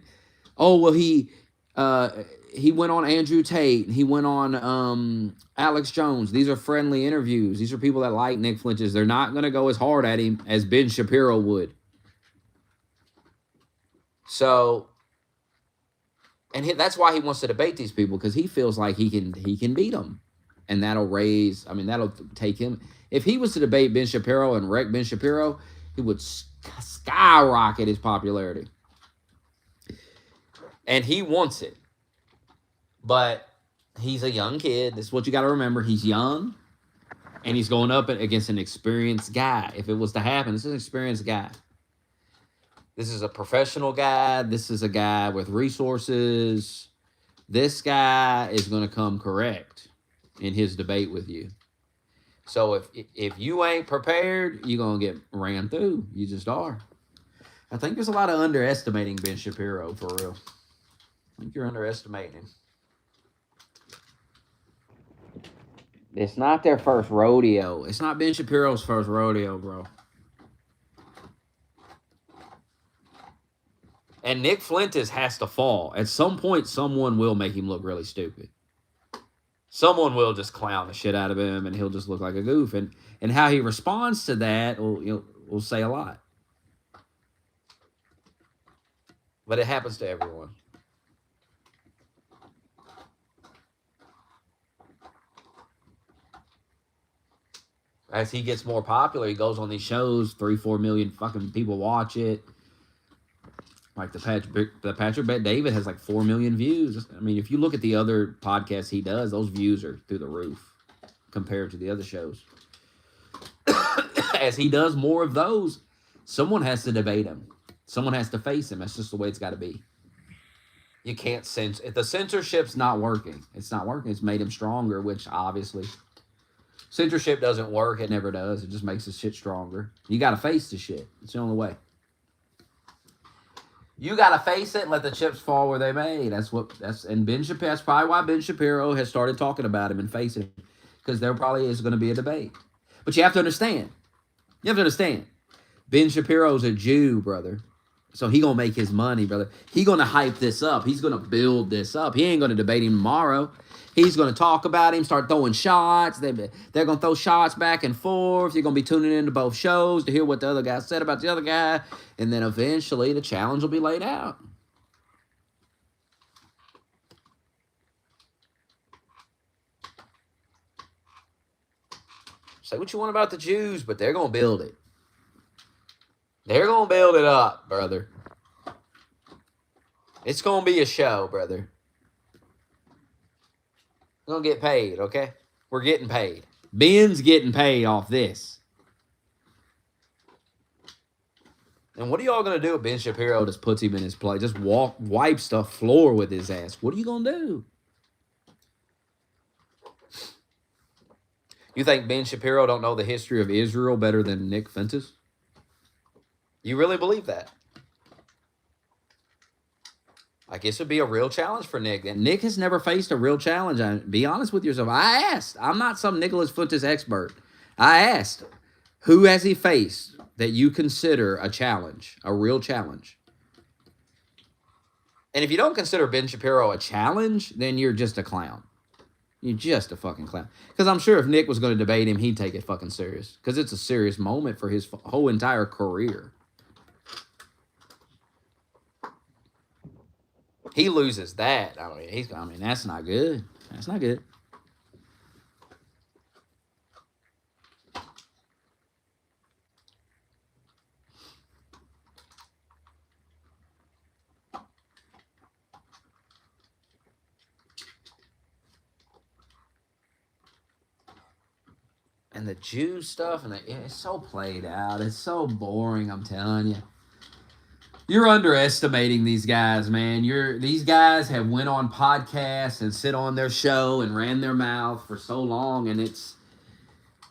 oh, well, he went on Andrew Tate. He went on Alex Jones. These are friendly interviews. These are people that like Nick Fuentes. They're not going to go as hard at him as Ben Shapiro would. So, and that's why he wants to debate these people, because he feels like he can beat them. And that'll raise, I mean, that'll take him. If he was to debate Ben Shapiro and wreck Ben Shapiro, he would skyrocket his popularity. And he wants it. But he's a young kid. This is what you got to remember. He's young, and he's going up against an experienced guy. If it was to happen, this is an experienced guy. This is a professional guy. This is a guy with resources. This guy is going to come correct in his debate with you. So if you ain't prepared, you're going to get ran through. You just are. I think there's a lot of underestimating Ben Shapiro, for real. I think you're underestimating him. It's not their first rodeo. It's not Ben Shapiro's first rodeo, bro. And Nick Fuentes has to fall. At some point, someone will make him look really stupid. Someone will just clown the shit out of him, and he'll just look like a goof. And how he responds to that will say a lot. But it happens to everyone. As he gets more popular, he goes on these shows, 3-4 million fucking people watch it. Like the Patrick Bet David has like 4 million views. I mean, if you look at the other podcasts he does, those views are through the roof compared to the other shows. As he does more of those, someone has to debate him. Someone has to face him. That's just the way it's got to be. You can't censor. If the censorship's not working, it's not working. It's made him stronger, which obviously censorship doesn't work. It never does. It just makes the shit stronger. You got to face the shit. It's the only way. You got to face it and let the chips fall where they may. And Ben Shapiro, that's probably why Ben Shapiro has started talking about him and facing him, because there probably is going to be a debate. But you have to understand. Ben Shapiro's a Jew, brother. So he going to make his money, brother. He going to hype this up. He's going to build this up. He ain't going to debate him tomorrow. He's going to talk about him, start throwing shots. They're going to throw shots back and forth. You're going to be tuning into both shows to hear what the other guy said about the other guy. And then eventually the challenge will be laid out. Say what you want about the Jews, but they're going to build it. They're going to build it up, brother. It's going to be a show, brother. We're going to get paid, okay? We're getting paid. Ben's getting paid off this. And what are y'all gonna do if Ben Shapiro just puts him in his place? Just wipes the floor with his ass. What are you gonna do? You think Ben Shapiro don't know the history of Israel better than Nick Fentis? You really believe that? I guess it would be a real challenge for Nick. And Nick has never faced a real challenge. Be honest with yourself. I asked. I'm not some Nicholas Fuentes expert. I asked, who has he faced that you consider a challenge, a real challenge? And if you don't consider Ben Shapiro a challenge, then you're just a clown. You're just a fucking clown. Because I'm sure if Nick was going to debate him, he'd take it fucking serious. Because it's a serious moment for his whole entire career. He loses that. I mean, that's not good. That's not good. And the Jew stuff, and it's so played out. It's so boring, I'm telling you. You're underestimating these guys, man. These guys have went on podcasts and sit on their show and ran their mouth for so long, and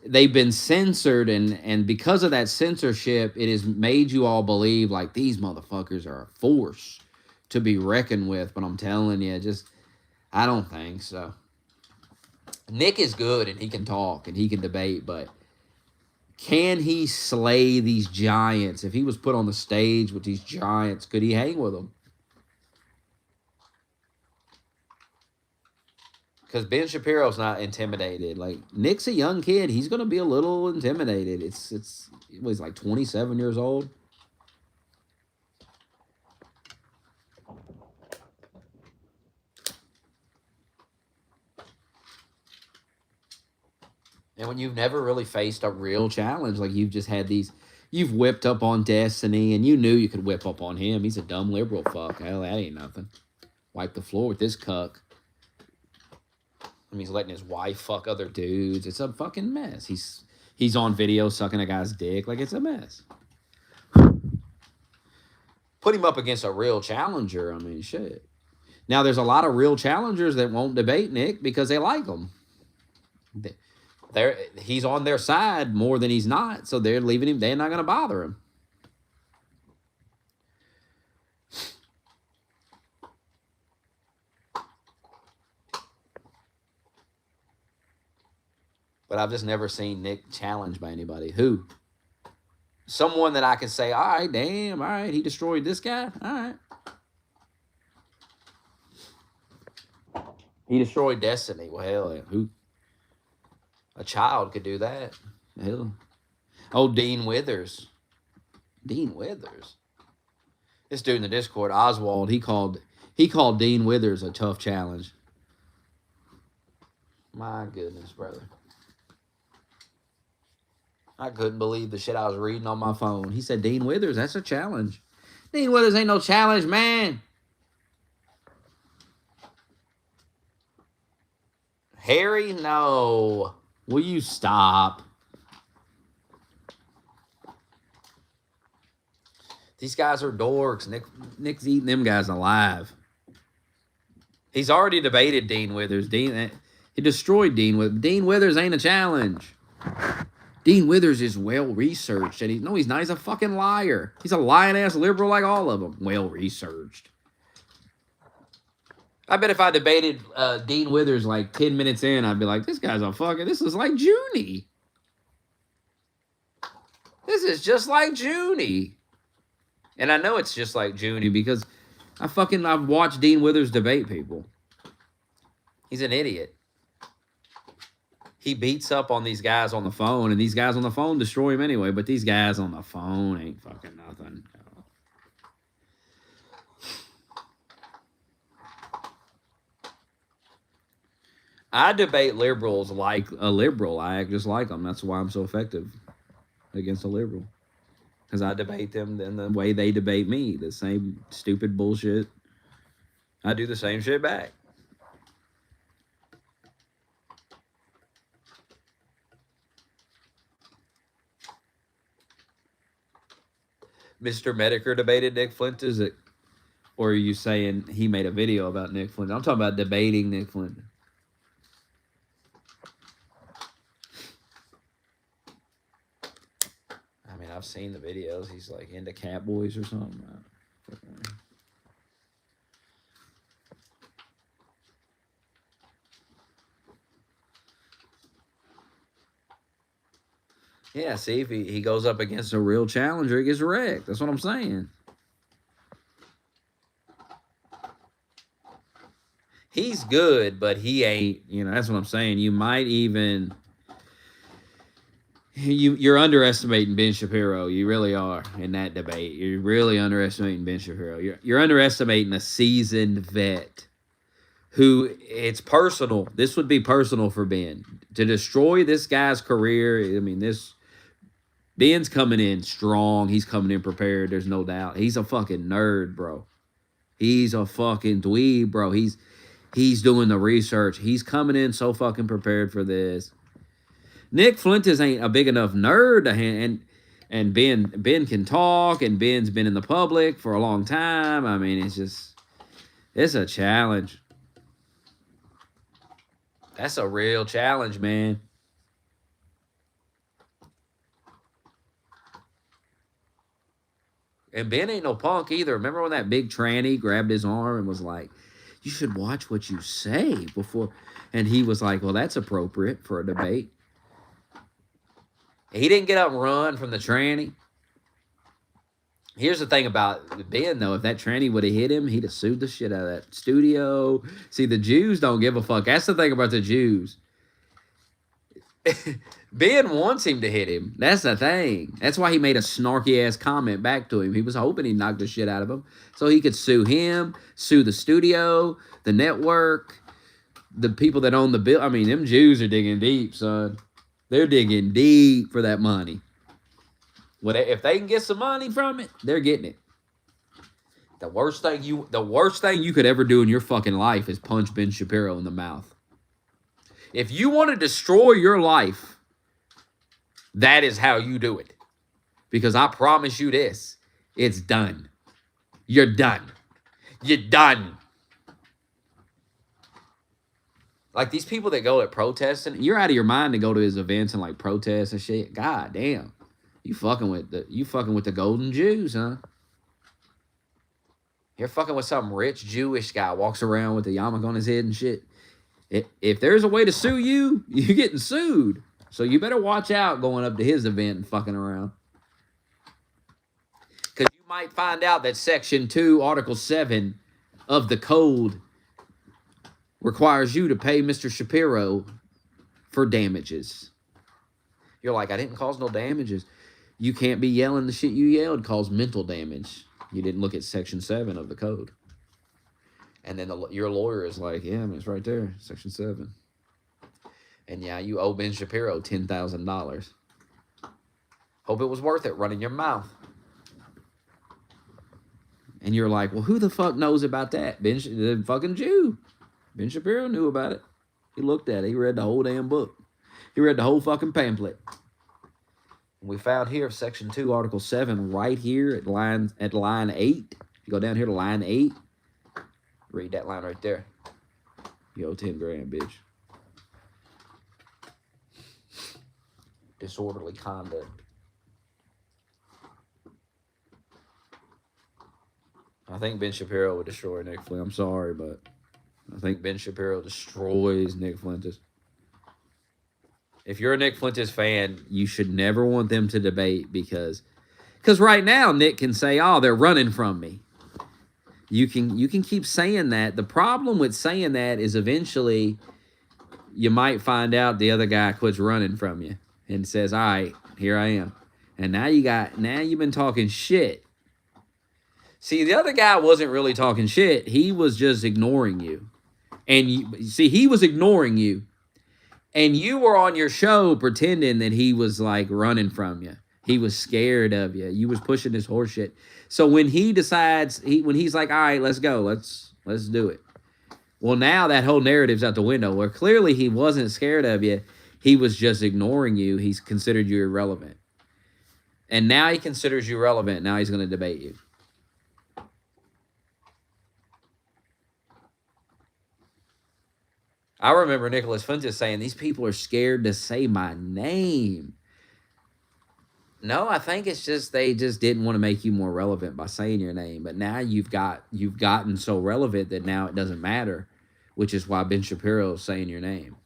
they've been censored, and because of that censorship, it has made you all believe like these motherfuckers are a force to be reckoned with. But I'm telling you, I don't think so. Nick is good, and he can talk, and he can debate, but can he slay these giants? If he was put on the stage with these giants, could he hang with them? Because Ben Shapiro's not intimidated. Like, Nick's a young kid. He's going to be a little intimidated. He's like 27 years old. And when you've never really faced a real challenge, like you've just had you've whipped up on Destiny, and you knew you could whip up on him. He's a dumb liberal fuck. Hell, that ain't nothing. Wipe the floor with this cuck. I mean, he's letting his wife fuck other dudes. It's a fucking mess. He's on video sucking a guy's dick. Like, it's a mess. Put him up against a real challenger. I mean, shit. Now, there's a lot of real challengers that won't debate Nick because they like him. He's on their side more than he's not, so they're leaving him. They're not going to bother him. But I've just never seen Nick challenged by anybody. Who? Someone that I can say, all right, damn, all right, he destroyed this guy. All right. He destroyed Destiny. Well, hell, who? A child could do that. Hell. Oh, Dean Withers. Dean Withers. This dude in the Discord, Oswald, he called Dean Withers a tough challenge. My goodness, brother. I couldn't believe the shit I was reading on my phone. He said, Dean Withers, that's a challenge. Dean Withers ain't no challenge, man. Harry, no. Will you stop? These guys are dorks. Nick's eating them guys alive. He's already debated Dean Withers. He destroyed Dean Withers. Dean Withers ain't a challenge. Dean Withers is well-researched. And he's not. He's a fucking liar. He's a lying-ass liberal like all of them. Well-researched. I bet if I debated Dean Withers like 10 minutes in, I'd be like, this guy's a fucking... This is like Junie. This is just like Junie. And I know it's just like Junie because I've watched Dean Withers debate people. He's an idiot. He beats up on these guys on the phone, and these guys on the phone destroy him anyway, but these guys on the phone ain't fucking nothing. I debate liberals like a liberal. I act just like them. That's why I'm so effective against a liberal. Because I debate them in the way they debate me. The same stupid bullshit. I do the same shit back. Mr. Medicare debated Nick Fuentes? Or are you saying he made a video about Nick Fuentes? I'm talking about debating Nick Fuentes. I mean, I've seen the videos. He's like into Catboys or something. Yeah, see, if he goes up against a real challenger, he gets wrecked. That's what I'm saying. He's good, but he ain't, that's what I'm saying. You might even, you're underestimating Ben Shapiro. You really are in that debate. You're really underestimating Ben Shapiro. You're underestimating a seasoned vet who, it's personal. This would be personal for Ben. To destroy this guy's career, I mean, Ben's coming in strong. He's coming in prepared. There's no doubt. He's a fucking nerd, bro. He's a fucking dweeb, bro. He's doing the research. He's coming in so fucking prepared for this. Nick Fuentes ain't a big enough nerd to and Ben can talk, and Ben's been in the public for a long time. I mean, it's a challenge. That's a real challenge, man. And Ben ain't no punk either. Remember when that big tranny grabbed his arm and was like, you should watch what you say before. And he was like, well, that's appropriate for a debate. He didn't get up and run from the tranny. Here's the thing about Ben, though. If that tranny would have hit him, he'd have sued the shit out of that studio. See, the Jews don't give a fuck. That's the thing about the Jews. Ben wants him to hit him. That's the thing. That's why he made a snarky-ass comment back to him. He was hoping he'd knock the shit out of him so he could sue him, sue the studio, the network, the people that own the bill. I mean, them Jews are digging deep, son. They're digging deep for that money. If they can get some money from it, they're getting it. The worst thing you could ever do in your fucking life is punch Ben Shapiro in the mouth. If you want to destroy your life, that is how you do it. Because I promise you this, it's done. You're done. You're done. Like these people that go at protesting, you're out of your mind to go to his events and like protest and shit. God damn. You fucking with the golden Jews, huh? You're fucking with some rich Jewish guy walks around with a yarmulke on his head and shit. If there's a way to sue you, you're getting sued. So you better watch out going up to his event and fucking around. Because you might find out that Section 2, Article 7 of the code requires you to pay Mr. Shapiro for damages. You're like, I didn't cause no damages. You can't be yelling the shit you yelled cause mental damage. You didn't look at Section 7 of the code. And then your lawyer is like, yeah, I mean, it's right there, Section 7. And yeah, you owe Ben Shapiro $10,000. Hope it was worth it running your mouth. And you're like, well, who the fuck knows about that? The fucking Jew. Ben Shapiro knew about it. He looked at it. He read the whole damn book. He read the whole fucking pamphlet. And we found here Section 2, Article 7, right here at line 8. You go down here to line 8. Read that line right there. You owe 10 grand, bitch. Disorderly conduct. I think Ben Shapiro would destroy Nick Fuentes. I'm sorry, but I think Ben Shapiro destroys Nick Fuentes. If you're a Nick Fuentes fan, you should never want them to debate because right now Nick can say, oh, they're running from me. You can keep saying that. The problem with saying that is eventually you might find out the other guy quits running from you and says, all right, here I am. And now you've been talking shit. See, the other guy wasn't really talking shit. He was just ignoring you. And he was ignoring you. And you were on your show pretending that he was like running from you. He was scared of you. You was pushing this horse shit. So when he decides, when he's like, all right, let's go. Let's do it. Well, now that whole narrative's out the window where clearly he wasn't scared of you. He was just ignoring you. He's considered you irrelevant. And now he considers you relevant. Now he's going to debate you. I remember Nicholas Fuentes saying, these people are scared to say my name. No, I think it's just they just didn't want to make you more relevant by saying your name. But now you've gotten so relevant that now it doesn't matter, which is why Ben Shapiro is saying your name.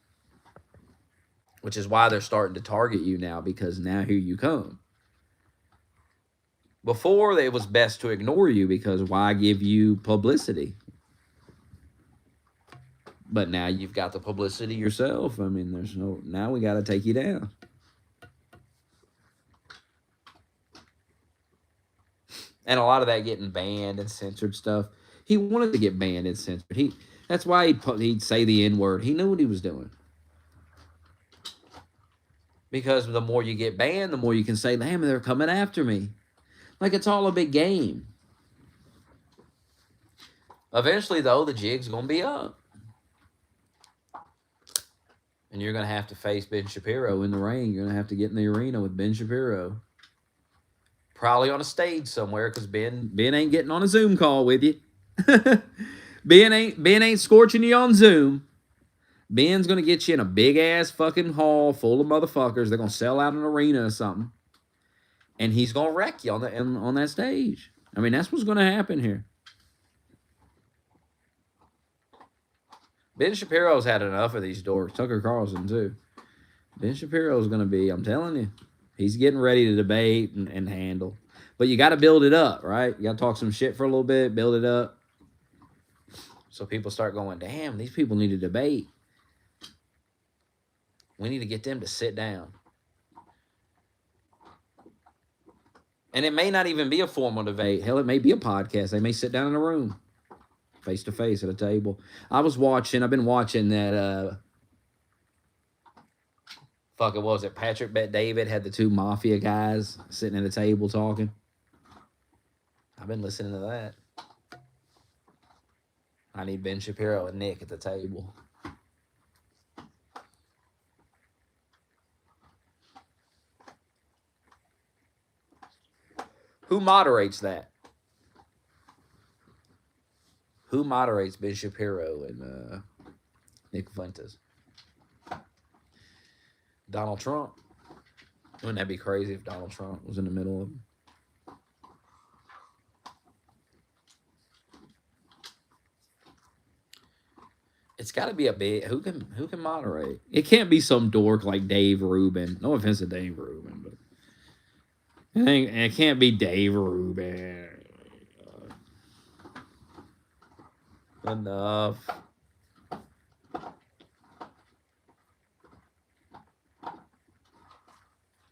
Which is why they're starting to target you now, because now here you come. Before, it was best to ignore you because why give you publicity? But now you've got the publicity yourself. I mean, now we got to take you down. And a lot of that getting banned and censored stuff. He wanted to get banned and censored. That's why he'd say the N-word. He knew what he was doing. Because the more you get banned, the more you can say, damn, they're coming after me. Like, it's all a big game. Eventually, though, the jig's going to be up. And you're going to have to face Ben Shapiro in the ring. You're going to have to get in the arena with Ben Shapiro. Probably on a stage somewhere, because Ben ain't getting on a Zoom call with you. Ben ain't scorching you on Zoom. Ben's going to get you in a big-ass fucking hall full of motherfuckers. They're going to sell out an arena or something. And he's going to wreck you on that stage. I mean, that's what's going to happen here. Ben Shapiro's had enough of these dorks. Tucker Carlson, too. Ben Shapiro's going to be, I'm telling you, he's getting ready to debate and handle. But you got to build it up, right? You got to talk some shit for a little bit, build it up. So people start going, damn, these people need to debate. We need to get them to sit down. And it may not even be a formal debate. Hell, it may be a podcast. They may sit down in a room, face to face at a table. I've been watching that, what was it? Patrick Bet David had the two mafia guys sitting at a table talking. I've been listening to that. I need Ben Shapiro and Nick at the table. Who moderates that? Who moderates Ben Shapiro and Nick Fuentes? Donald Trump. Wouldn't that be crazy if Donald Trump was in the middle of them? It's got to be a big. Who can moderate? It can't be some dork like Dave Rubin. No offense to Dave Rubin, but it can't be Dave Rubin. Enough.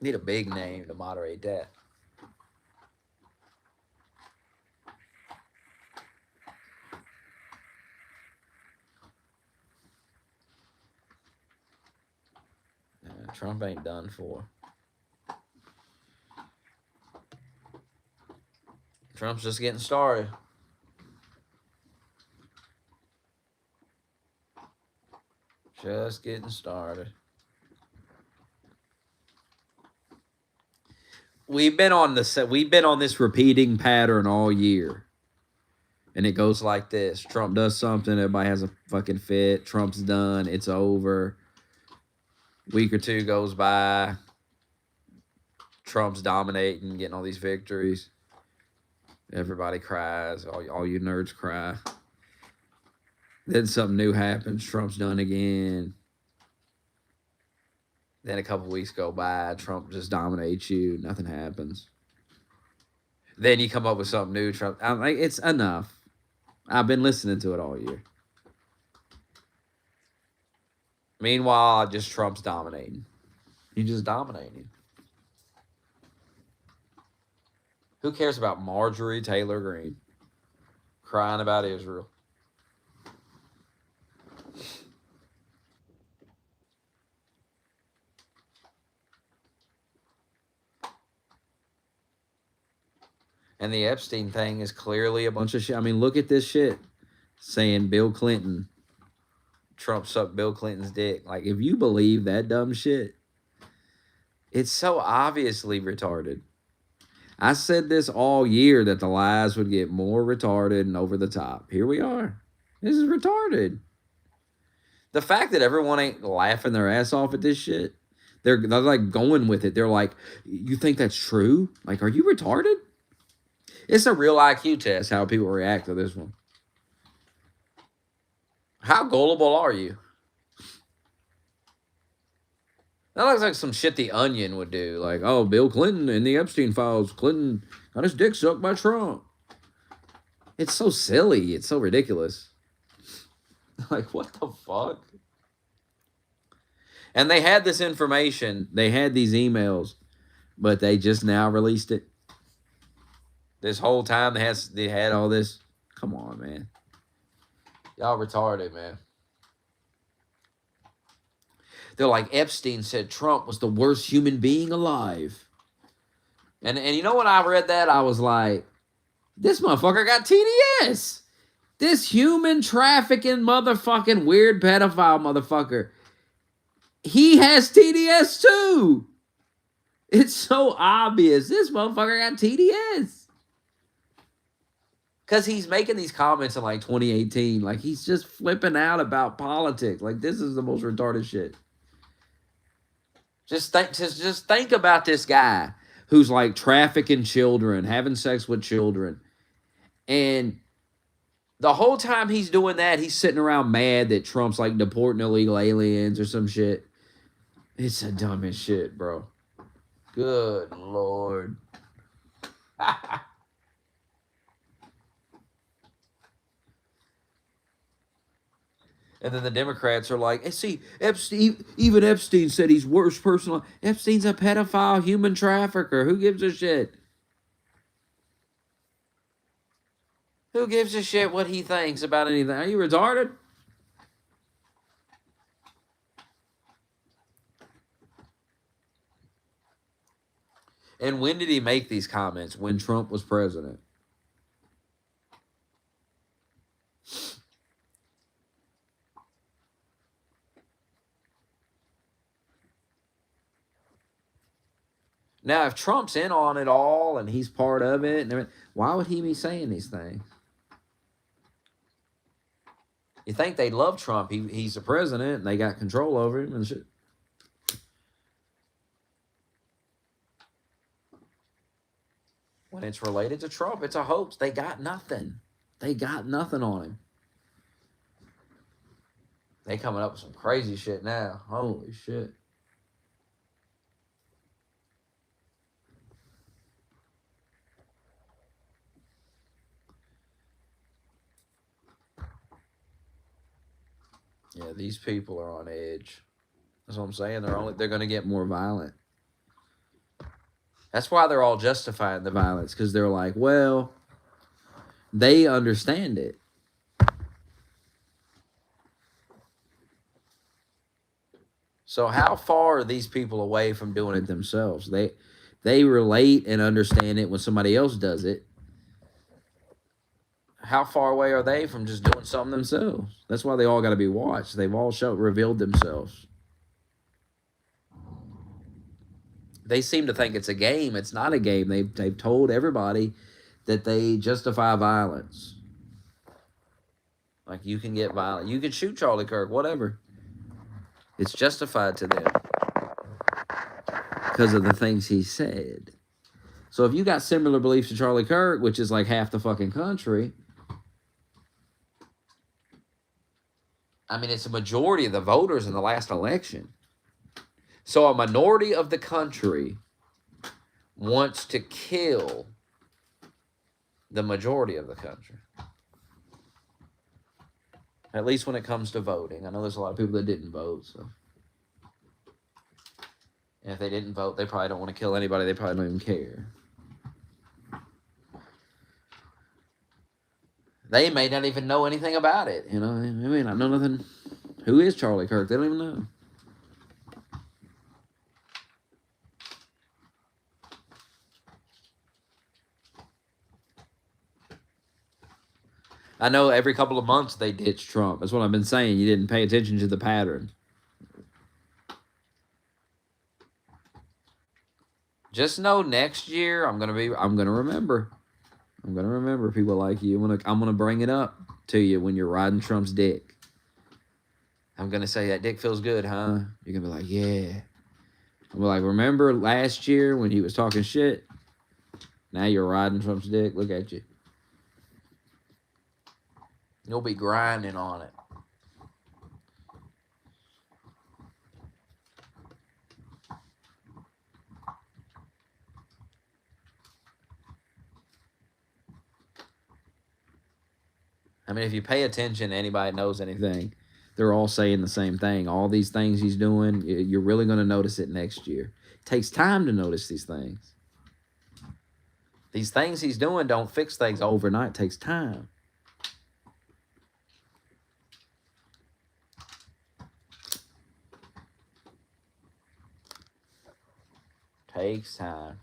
Need a big name to moderate that. Trump ain't done for. Trump's just getting started. Just getting started. We've been on this repeating pattern all year. And it goes like this. Trump does something, everybody has a fucking fit. Trump's done, it's over. Week or two goes by. Trump's dominating, getting all these victories. Everybody cries. All you nerds cry. Then something new happens. Trump's done again. Then a couple weeks go by. Trump just dominates you. Nothing happens. Then you come up with something new. Trump. I'm like, it's enough. I've been listening to it all year. Meanwhile, just Trump's dominating. He's just dominating. Who cares about Marjorie Taylor Greene crying about Israel? And the Epstein thing is clearly a bunch of shit. I mean, look at this shit saying Bill Clinton, Trump sucked Bill Clinton's dick. Like, if you believe that dumb shit, it's so obviously retarded. I said this all year that the lies would get more retarded and over the top. Here we are. This is retarded. The fact that everyone ain't laughing their ass off at this shit, they're like going with it. They're like, you think that's true? Like, are you retarded? It's a real IQ test how people react to this one. How gullible are you? That looks like some shit the Onion would do. Like, oh, Bill Clinton in the Epstein files, Clinton got his dick sucked by Trump. It's so silly. It's so ridiculous. Like, what the fuck? And they had this information. They had these emails, but they just now released it. This whole time they had all this. Come on, man. Y'all retarded, man. They're like, Epstein said Trump was the worst human being alive. And you know when I read that, I was like, this motherfucker got TDS. This human trafficking motherfucking weird pedophile motherfucker. He has TDS too. It's so obvious. This motherfucker got TDS. Because he's making these comments in like 2018. Like he's just flipping out about politics. Like this is the most retarded shit. Just think about this guy who's like trafficking children, having sex with children. And the whole time he's doing that, he's sitting around mad that Trump's like deporting illegal aliens or some shit. It's the dumbest shit, bro. Good Lord. And then the Democrats are like, hey, see, Epstein, even Epstein said he's worst person. Epstein's a pedophile, human trafficker. Who gives a shit? Who gives a shit what he thinks about anything? Are you retarded? And when did he make these comments? When Trump was president. Now, if Trump's in on it all and he's part of it, why would he be saying these things? You think they love Trump? He's the president and they got control over him and shit. When it's related to Trump, it's a hoax. They got nothing. They got nothing on him. They coming up with some crazy shit now. Holy shit. Yeah, these people are on edge. That's what I'm saying. They're going to get more violent. That's why they're all justifying the violence, because they're like, well, they understand it. So how far are these people away from doing it themselves? They relate and understand it when somebody else does it. How far away are they from just doing something themselves? That's why they all got to be watched. They've all revealed themselves. They seem to think it's a game. It's not a game. They've told everybody that they justify violence. Like, you can get violent. You can shoot Charlie Kirk, whatever. It's justified to them because of the things he said. So if you got similar beliefs to Charlie Kirk, which is like half the fucking country, I mean, it's a majority of the voters in the last election. So a minority of the country wants to kill the majority of the country. At least when it comes to voting. I know there's a lot of people that didn't vote. So. And if they didn't vote, they probably don't want to kill anybody. They probably don't even care. They may not even know anything about it. You know, I mean, I know nothing. Who is Charlie Kirk? They don't even know. I know every couple of months they ditch Trump. That's what I've been saying. You didn't pay attention to the pattern. Just know next year I'm gonna remember. I'm gonna remember people like you. I'm gonna bring it up to you when you're riding Trump's dick. I'm gonna say that dick feels good, huh? You're gonna be like, yeah. I'm like, remember last year when he was talking shit? Now you're riding Trump's dick. Look at you. You'll be grinding on it. I mean, if you pay attention, anybody knows anything, they're all saying the same thing. All these things he's doing, you're really going to notice it next year. It takes time to notice these things. These things he's doing don't fix things overnight. It takes time. Takes time.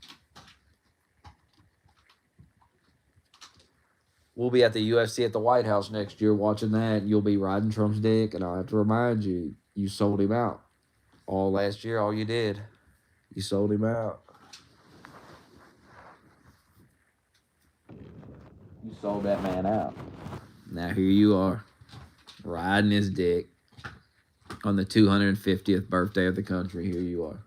We'll be at the UFC at the White House next year watching that, and you'll be riding Trump's dick, and I'll have to remind you, you sold him out. All last year, all you did, you sold him out. You sold that man out. Now here you are, riding his dick on the 250th birthday of the country. Here you are.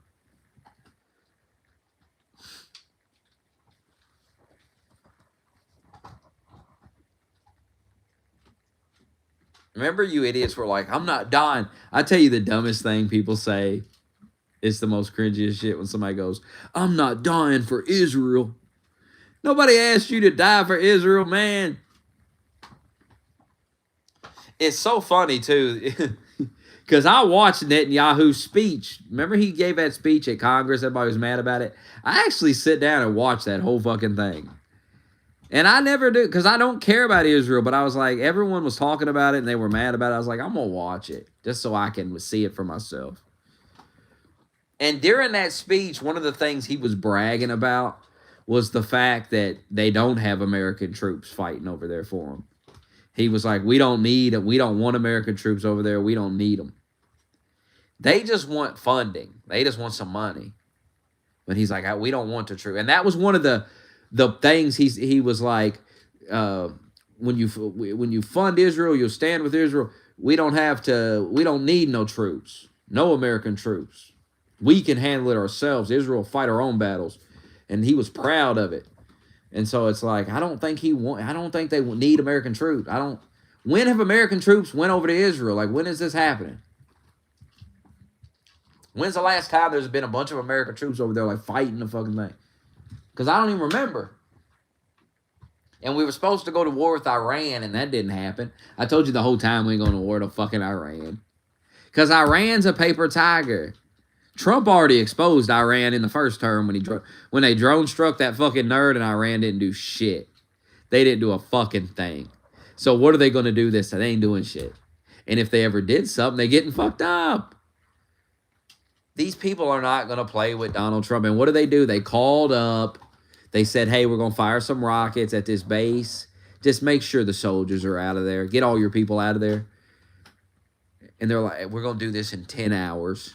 Remember, you idiots were like, I'm not dying. I tell you the dumbest thing people say. It's the most cringiest shit when somebody goes, I'm not dying for Israel. Nobody asked you to die for Israel, man. It's so funny, too, because I watched Netanyahu's speech. Remember he gave that speech at Congress? Everybody was mad about it. I actually sit down and watch that whole fucking thing. And I never do, because I don't care about Israel, but I was like, everyone was talking about it and they were mad about it. I was like, I'm going to watch it just so I can see it for myself. And during that speech, one of the things he was bragging about was the fact that they don't have American troops fighting over there for them. He was like, we don't want American troops over there. We don't need them. They just want funding. They just want some money. But he's like, we don't want the troops. And that was one of the things he was like, when you fund Israel, you'll stand with Israel. We don't need no troops, no American troops. We can handle it ourselves. Israel will fight our own battles. And he was proud of it. And so it's like, I don't think they need American troops. When have American troops went over to Israel? Like, when is this happening? When's the last time there's been a bunch of American troops over there like fighting the fucking thing? Because I don't even remember. And we were supposed to go to war with Iran, and that didn't happen. I told you the whole time we ain't going to war with fucking Iran. Because Iran's a paper tiger. Trump already exposed Iran in the first term when they drone struck that fucking nerd, and Iran didn't do shit. They didn't do a fucking thing. So what are they going to do this time? They ain't doing shit. And if they ever did something, they getting fucked up. These people are not going to play with Donald Trump. And what do? They called up. They said, hey, we're going to fire some rockets at this base. Just make sure the soldiers are out of there. Get all your people out of there. And they're like, we're going to do this in 10 hours.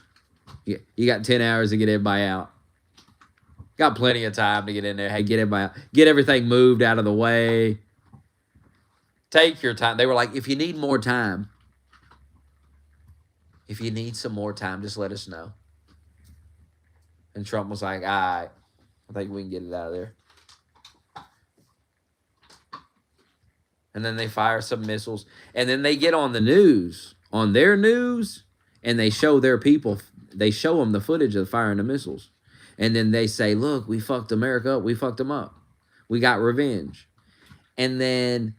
You got 10 hours to get everybody out. Got plenty of time to get in there. Hey, get everybody out. Get everything moved out of the way. Take your time. They were like, if you need more time, if you need some more time, just let us know. And Trump was like, all right, I think we can get it out of there. And then they fire some missiles. And then they get on the news, on their news, and they show their people, they show them the footage of firing the missiles. And then they say, look, we fucked America up. We fucked them up. We got revenge. And then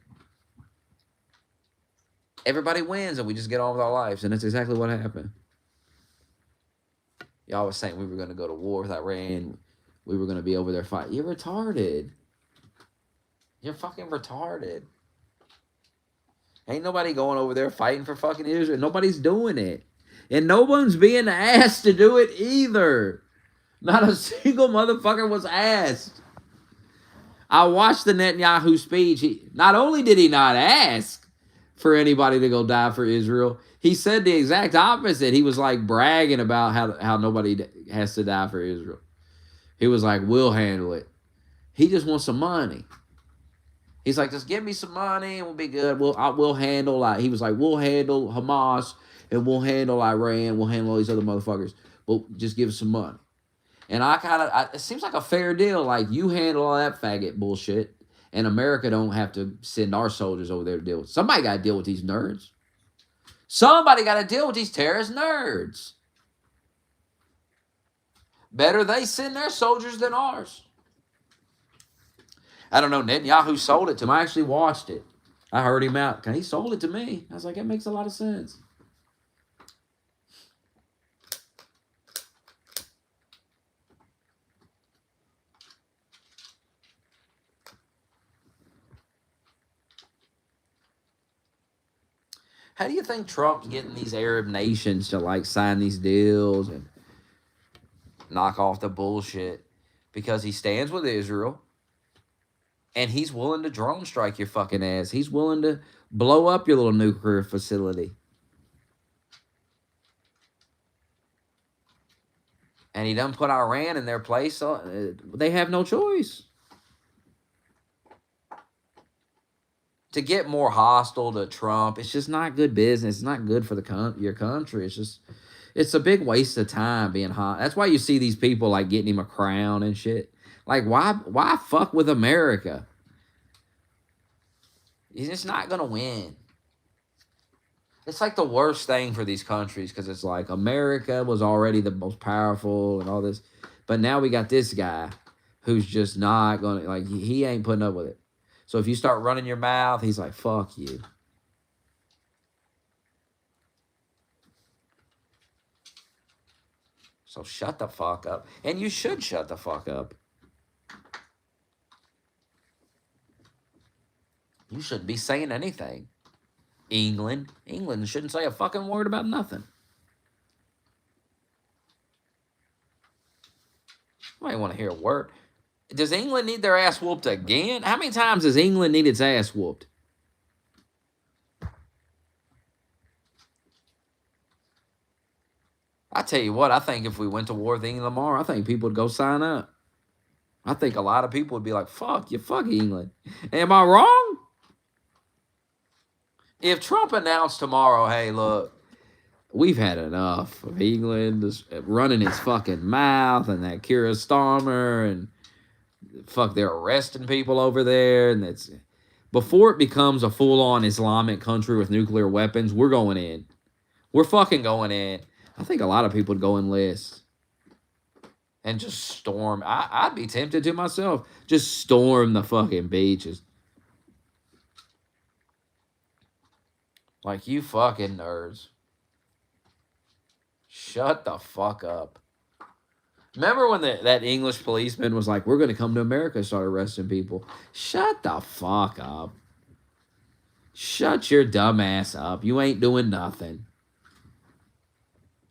everybody wins and we just get on with our lives. And that's exactly what happened. Y'all was saying we were going to go to war with Iran. We were going to be over there fighting. You're retarded. You're fucking retarded. Ain't nobody going over there fighting for fucking Israel. Nobody's doing it. And no one's being asked to do it either. Not a single motherfucker was asked. I watched the Netanyahu speech. Not only did he not ask for anybody to go die for Israel, he said the exact opposite. He was like bragging about how nobody has to die for Israel. He was like, we'll handle it. He just wants some money. He's like, just give me some money and we'll be good. We'll handle, like, he was like, we'll handle Hamas and we'll handle Iran. We'll handle all these other motherfuckers. But just give us some money. And it seems like a fair deal. Like, you handle all that faggot bullshit, and America don't have to send our soldiers over there to deal with. Somebody got to deal with these nerds. Somebody got to deal with these terrorist nerds. Better they send their soldiers than ours. I don't know. Netanyahu sold it to him. I actually watched it. I heard him out. He sold it to me. I was like, that makes a lot of sense. How do you think Trump's getting these Arab nations to like sign these deals and knock off the bullshit? Because he stands with Israel and he's willing to drone strike your fucking ass. He's willing to blow up your little nuclear facility. And he done put Iran in their place. So they have no choice. To get more hostile to Trump, it's just not good business. It's not good for your country. It's a big waste of time being hot. That's why you see these people like getting him a crown and shit. Like, why fuck with America? He's just not gonna win. It's like the worst thing for these countries because it's like America was already the most powerful and all this, but now we got this guy who's just not gonna, like, he ain't putting up with it. So if you start running your mouth, he's like, fuck you. So shut the fuck up. And you should shut the fuck up. You shouldn't be saying anything. England shouldn't say a fucking word about nothing. I might want to hear a word. Does England need their ass whooped again? How many times does England need its ass whooped? I tell you what, I think if we went to war with England tomorrow, I think people would go sign up. I think a lot of people would be like, fuck you, fuck England. Am I wrong? If Trump announced tomorrow, hey, look, we've had enough of England running its fucking mouth and that Keir Starmer and fuck, they're arresting people over there, and that's before it becomes a full-on Islamic country with nuclear weapons, we're going in. We're fucking going in. I think a lot of people would go enlist and just storm. I'd be tempted to myself. Just storm the fucking beaches. Like, you fucking nerds. Shut the fuck up. Remember when that English policeman was like, we're going to come to America and start arresting people? Shut the fuck up. Shut your dumb ass up. You ain't doing nothing.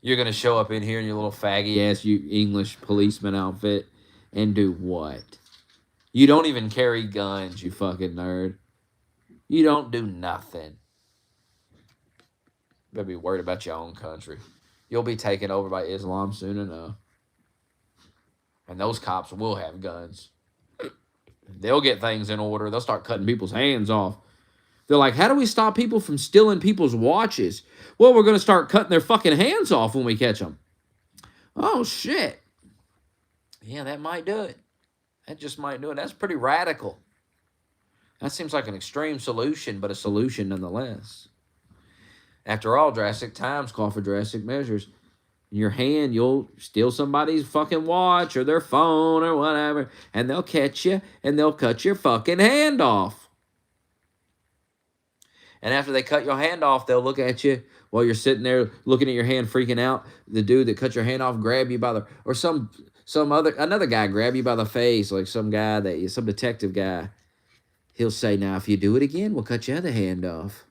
You're going to show up in here in your little faggy ass English policeman outfit and do what? You don't even carry guns, you fucking nerd. You don't do nothing. You better be worried about your own country. You'll be taken over by Islam soon enough. And those cops will have guns. They'll get things in order. They'll start cutting people's hands off. They're like, how do we stop people from stealing people's watches? Well, we're going to start cutting their fucking hands off when we catch them. Oh, shit. Yeah, that might do it. That just might do it. That's pretty radical. That seems like an extreme solution, but a solution nonetheless. After all, drastic times call for drastic measures. In your hand, you'll steal somebody's fucking watch or their phone or whatever, and they'll catch you, and they'll cut your fucking hand off. And after they cut your hand off, they'll look at you while you're sitting there looking at your hand, freaking out. The dude that cut your hand off grab you by the, or another guy grab you by the face, like some detective guy. He'll say, now, if you do it again, we'll cut your other hand off.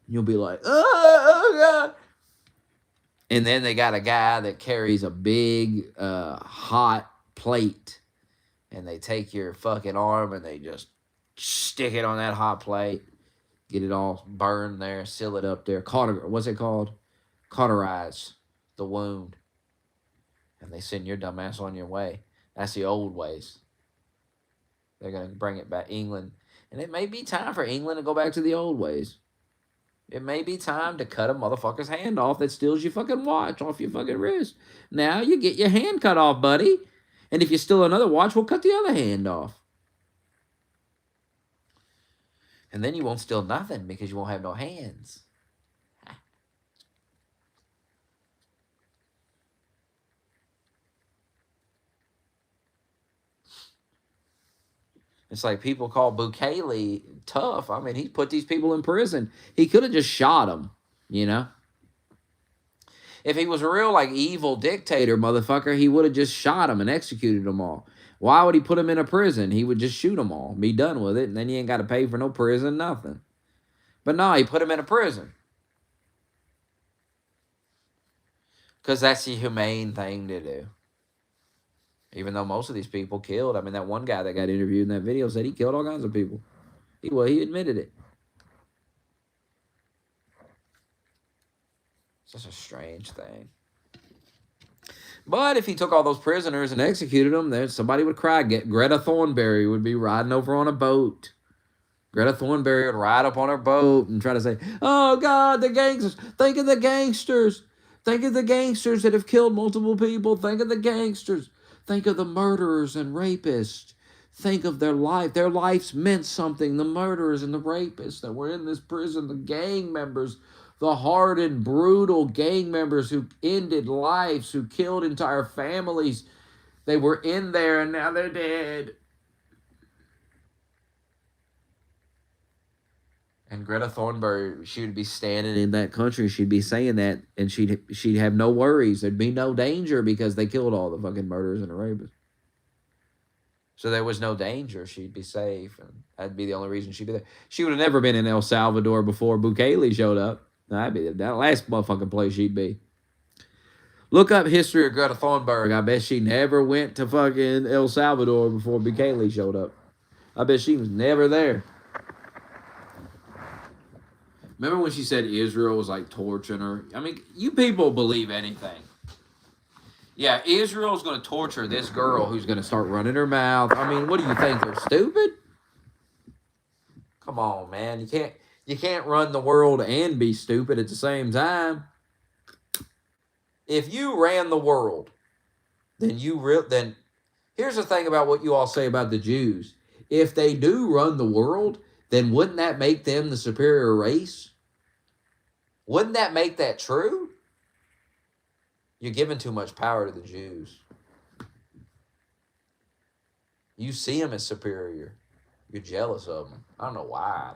And you'll be like, oh, God. And then they got a guy that carries a big hot plate. And they take your fucking arm and they just stick it on that hot plate. Get it all burned there. Seal it up there. What's it called? Cauterize the wound. And they send your dumb ass on your way. That's the old ways. They're going to bring it back, England. And it may be time for England to go back to the old ways. It may be time to cut a motherfucker's hand off that steals your fucking watch off your fucking wrist. Now you get your hand cut off, buddy. And if you steal another watch, we'll cut the other hand off. And then you won't steal nothing because you won't have no hands. It's like people call Bukele tough. I mean, he put these people in prison. He could have just shot them, you know? If he was a real, like, evil dictator motherfucker, he would have just shot them and executed them all. Why would he put them in a prison? He would just shoot them all, be done with it, and then you ain't got to pay for no prison, nothing. But no, he put them in a prison. Because that's the humane thing to do. Even though most of these people killed. I mean, that one guy that got interviewed in that video said he killed all kinds of people. He admitted it. It's just a strange thing. But if he took all those prisoners and executed them, then somebody would cry. Greta Thunberg would be riding over on a boat. Greta Thunberg would ride up on her boat and try to say, oh, God, the gangsters. Think of the gangsters. Think of the gangsters that have killed multiple people. Think of the gangsters. Think of the murderers and rapists. Think of their life. Their lives meant something. The murderers and the rapists that were in this prison, the gang members, the hardened, brutal gang members who ended lives, who killed entire families. They were in there and now they're dead. And Greta Thunberg, she would be standing in that country. She'd be saying that, and she'd have no worries. There'd be no danger because they killed all the fucking murderers and the rapists. So there was no danger. She'd be safe, and that'd be the only reason she'd be there. She would have never been in El Salvador before Bukele showed up. That'd be that last motherfucking place she'd be. Look up history of Greta Thunberg. I bet she never went to fucking El Salvador before Bukele showed up. I bet she was never there. Remember when she said Israel was like torturing her? I mean, you people believe anything. Yeah, Israel's going to torture this girl who's going to start running her mouth. I mean, what do you think? They're stupid? Come on, man. You can't run the world and be stupid at the same time. If you ran the world, then here's the thing about what you all say about the Jews. If they do run the world, then wouldn't that make them the superior race? Wouldn't that make that true? You're giving too much power to the Jews. You see them as superior. You're jealous of them. I don't know why.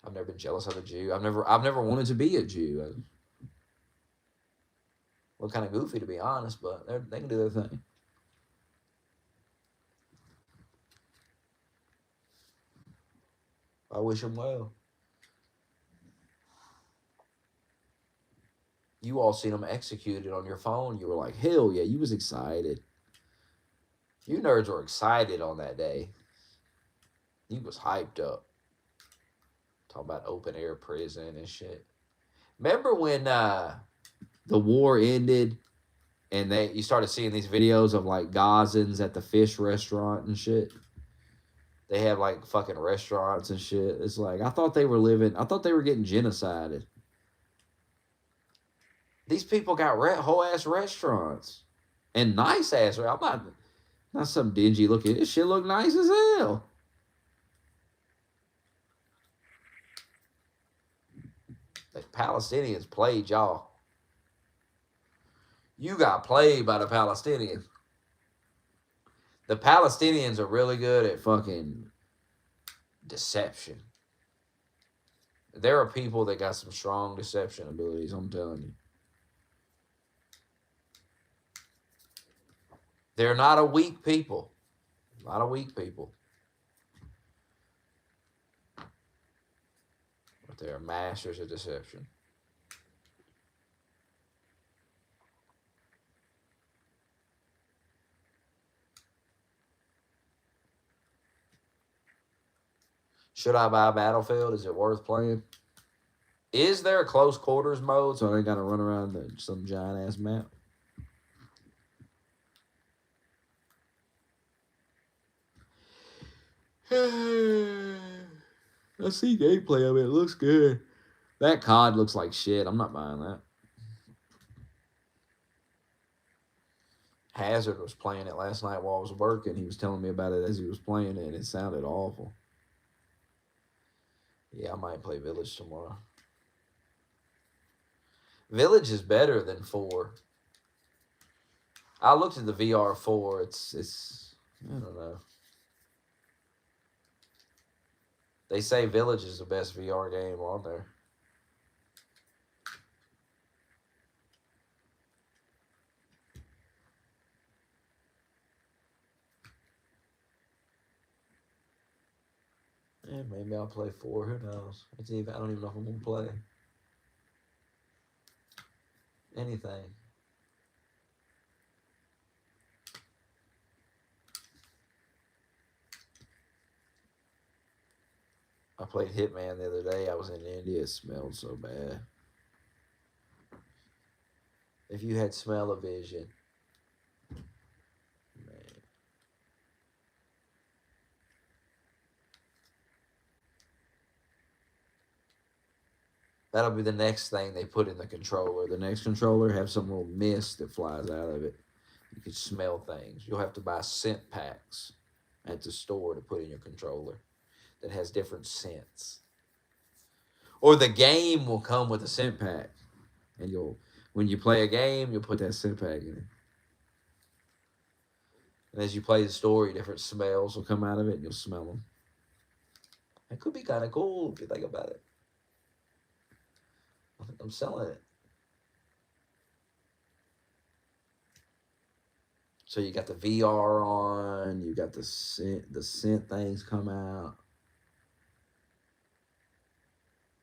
I've never been jealous of a Jew. I've never wanted to be a Jew. Look kind of goofy, to be honest, but they can do their thing. I wish them well. You all seen them executed on your phone. You were like, hell yeah, you was excited. You nerds were excited on that day. You was hyped up. Talking about open air prison and shit. Remember when the war ended and you started seeing these videos of like Gazans at the fish restaurant and shit? They have like fucking restaurants and shit. It's like, I thought they were getting genocided. These people got whole ass restaurants and nice ass. I'm not some dingy looking. This shit look nice as hell. The Palestinians played y'all. You got played by the Palestinians. The Palestinians are really good at fucking deception. There are people that got some strong deception abilities, I'm telling you. They're not a weak people. Not a weak people. But they're masters of deception. Should I buy Battlefield? Is it worth playing? Is there a close quarters mode so I ain't got to run around some giant ass map? I see gameplay of it. It looks good. That COD looks like shit. I'm not buying that. Hazard was playing it last night while I was working. He was telling me about it as he was playing it, and it sounded awful. Yeah, I might play Village tomorrow. Village is better than 4. I looked at the VR 4. It's I don't know. They say Village is the best VR game on there. Yeah, maybe I'll play 4. Who knows? I don't even know if I'm gonna play anything. I played Hitman the other day. I was in India. It smelled so bad. If you had smell-o-vision, man. That'll be the next thing they put in the controller. The next controller have some little mist that flies out of it. You can smell things. You'll have to buy scent packs at the store to put in your controller that has different scents. Or the game will come with a scent pack. And when you play a game, you'll put that scent pack in it. And as you play the story, different smells will come out of it and you'll smell them. It could be kind of cool if you think about it. I think I'm selling it. So you got the VR on, you got the scent things come out.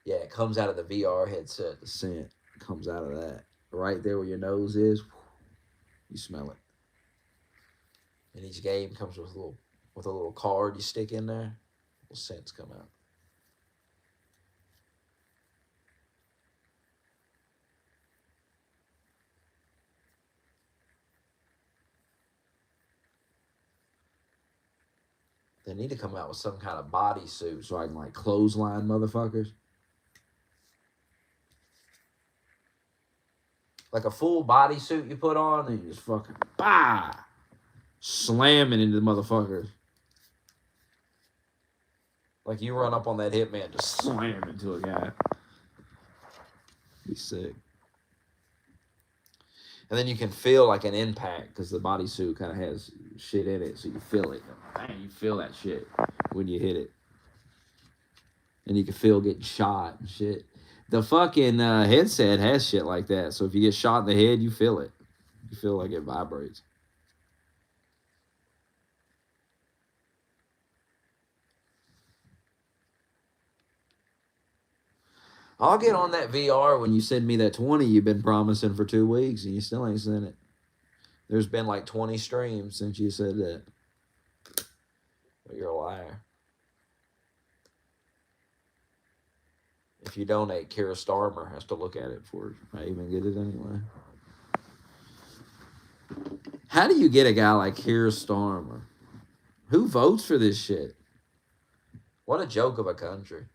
Yeah, it comes out of the VR headset. The scent comes out of that. Right there where your nose is, you smell it. And each game comes with a little card you stick in there. Little scents come out. They need to come out with some kind of bodysuit so I can like clothesline motherfuckers. Like a full bodysuit you put on and you just fucking slamming into the motherfuckers. Like you run up on that hitman, just slam into a guy. Be sick. And then you can feel like an impact because the bodysuit kind of has shit in it, so you feel it. Bang, you feel that shit when you hit it. And you can feel getting shot and shit. The fucking headset has shit like that, so if you get shot in the head, you feel it. You feel like it vibrates. I'll get on that VR when you send me that 20 you've been promising for 2 weeks and you still ain't sent it. There's been like 20 streams since you said that. Well, you're a liar. If you donate, Kira Starmer has to look at it before I even get it anyway. How do you get a guy like Kira Starmer? Who votes for this shit? What a joke of a country.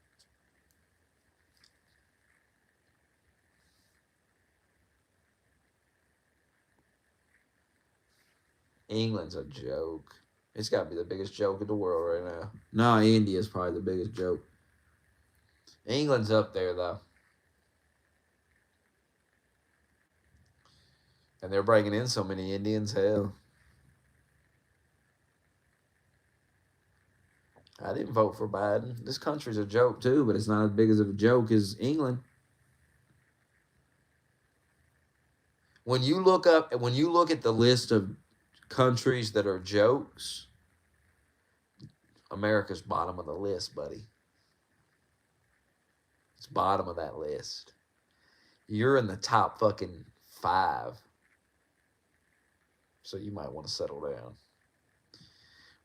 England's a joke. It's got to be the biggest joke in the world right now. No, India's probably the biggest joke. England's up there, though. And they're bringing in so many Indians, hell. I didn't vote for Biden. This country's a joke, too, but it's not as big as a joke as England. When you look at the list of countries that are jokes, America's bottom of the list, buddy. It's bottom of that list. You're in the top fucking 5. So you might want to settle down.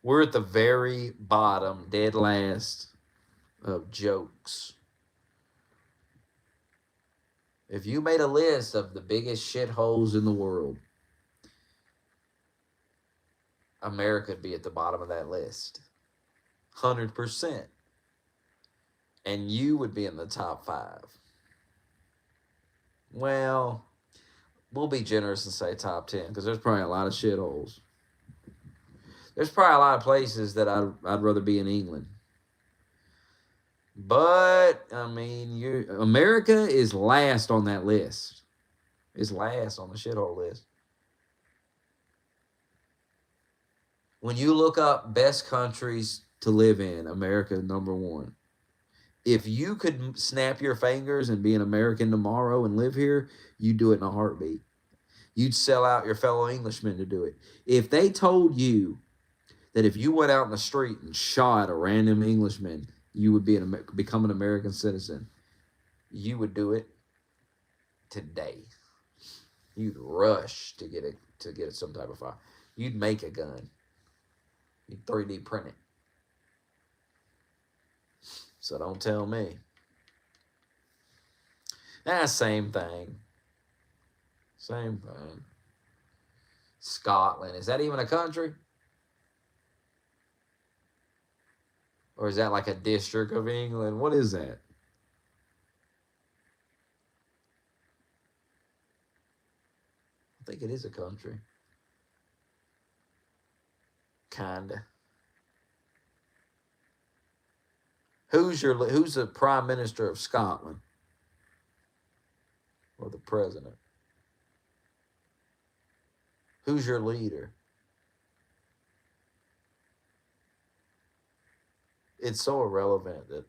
We're at the very bottom, dead last of jokes. If you made a list of the biggest shitholes in the world, America would be at the bottom of that list. 100%. And you would be in the top 5. Well, we'll be generous and say top 10 because there's probably a lot of shitholes. There's probably a lot of places that I'd rather be in England. But, I mean, America is last on that list. It's last on the shithole list. When you look up best countries to live in, America is number 1. If you could snap your fingers and be an American tomorrow and live here, you'd do it in a heartbeat. You'd sell out your fellow Englishmen to do it. If they told you that if you went out in the street and shot a random Englishman, you would become an American citizen, you would do it today. You'd rush to get some type of fire. You'd make a gun. You'd 3D print it. So don't tell me. Same thing. Same thing. Scotland. Is that even a country? Or is that like a district of England? What is that? I think it is a country. Kinda. Who's the Prime Minister of Scotland? Or the President? Who's your leader? It's so irrelevant that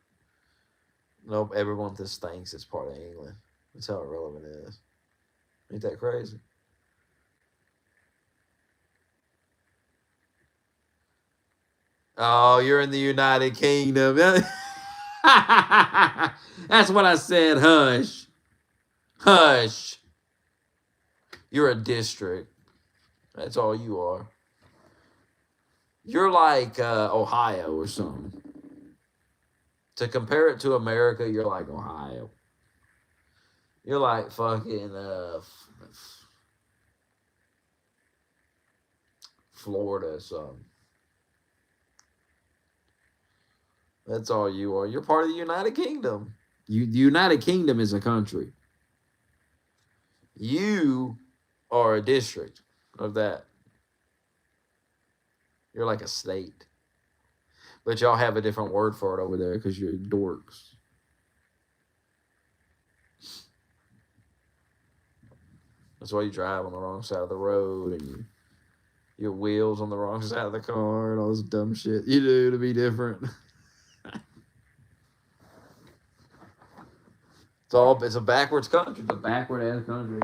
everyone just thinks it's part of England. That's how irrelevant it is. Ain't that crazy? Oh, you're in the United Kingdom. That's what I said. Hush. Hush. You're a district. That's all you are. You're like Ohio or something. To compare it to America, you're like Ohio. You're like fucking Florida or something. That's all you are. You're part of the United Kingdom. The United Kingdom is a country. You are a district of that. You're like a state. But y'all have a different word for it over there because you're dorks. That's why you drive on the wrong side of the road and your wheels on the wrong side of the car and all this dumb shit you do to be different. It's a backwards country. It's a backward ass country.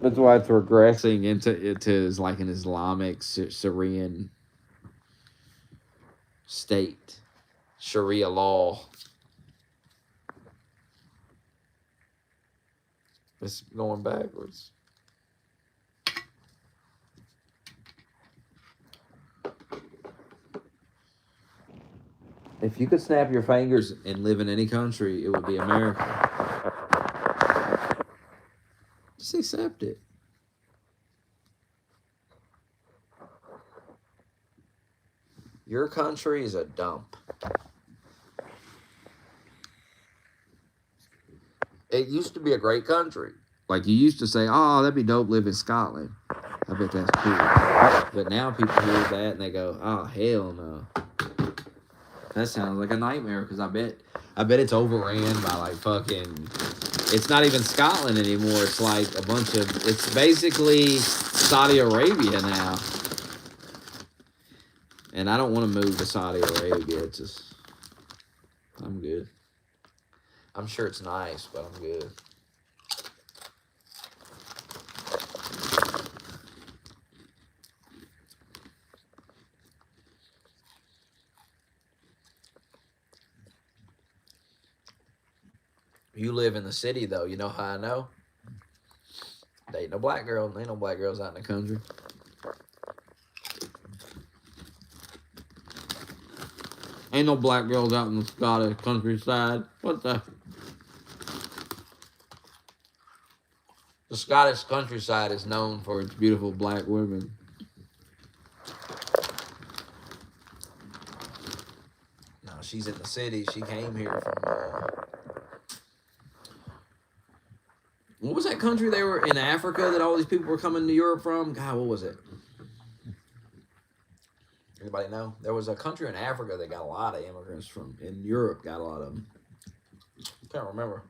That's why it's regressing into like an Islamic Syrian state, Sharia law. It's going backwards. If you could snap your fingers and live in any country, it would be America. Just accept it. Your country is a dump. It used to be a great country. Like, you used to say, oh, that'd be dope live in Scotland. I bet that's cool. But now people hear that and they go, oh, hell no. That sounds like a nightmare because I bet it's overran by like fucking, it's not even Scotland anymore. It's like a bunch of, it's basically Saudi Arabia now. And I don't want to move to Saudi Arabia. It's just, I'm good. I'm sure it's nice, but I'm good. You live in the city, though. You know how I know? There ain't no black girl. There ain't no black girls out in the country. Ain't no black girls out in the Scottish countryside. What the? The Scottish countryside is known for its beautiful black women. she's in the city. She came here from what was that country they were in Africa that all these people were coming to Europe from? God, what was it? Anybody know? There was a country in Africa that got a lot of immigrants from. In Europe, got a lot of them. Can't remember.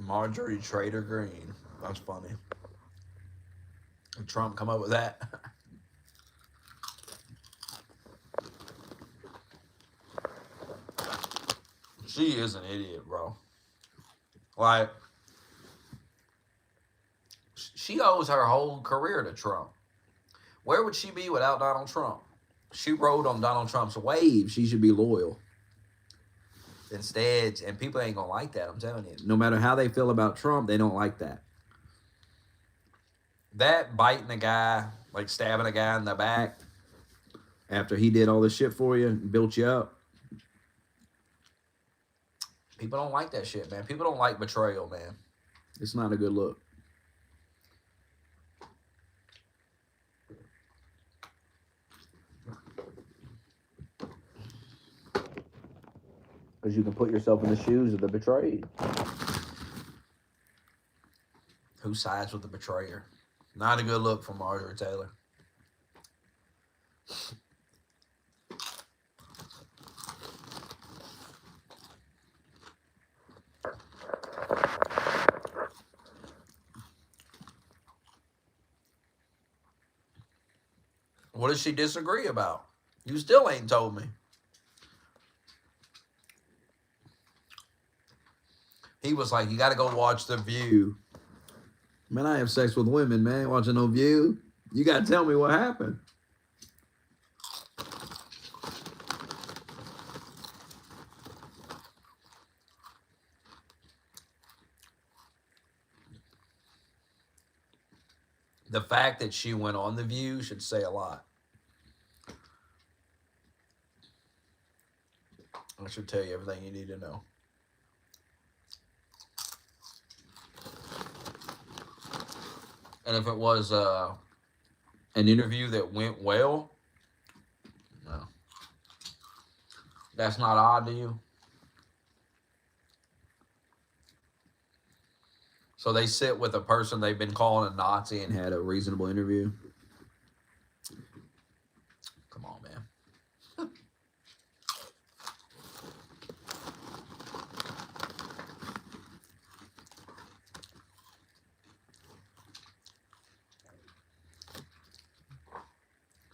Marjorie Trader Green. That's funny. Did Trump come up with that? She is an idiot, bro. Like, she owes her whole career to Trump. Where would she be without Donald Trump? She rode on Donald Trump's wave. She should be loyal. Instead, and people ain't gonna like that, I'm telling you. No matter how they feel about Trump, they don't like that. That biting a guy, like stabbing a guy in the back after he did all this shit for you and built you up. People don't like that shit, man. People don't like betrayal, man. It's not a good look. Because you can put yourself in the shoes of the betrayed. Who sides with the betrayer? Not a good look for Marjorie Taylor. What does she disagree about? You still ain't told me. He was like, you got to go watch The View. Man, I have sex with women, man. Watching No View. You got to tell me what happened. The fact that she went on The View should say a lot. I should tell you everything you need to know. And if it was an interview that went well, no. That's not odd to you? So they sit with a person they've been calling a Nazi and had a reasonable interview? Come on, man.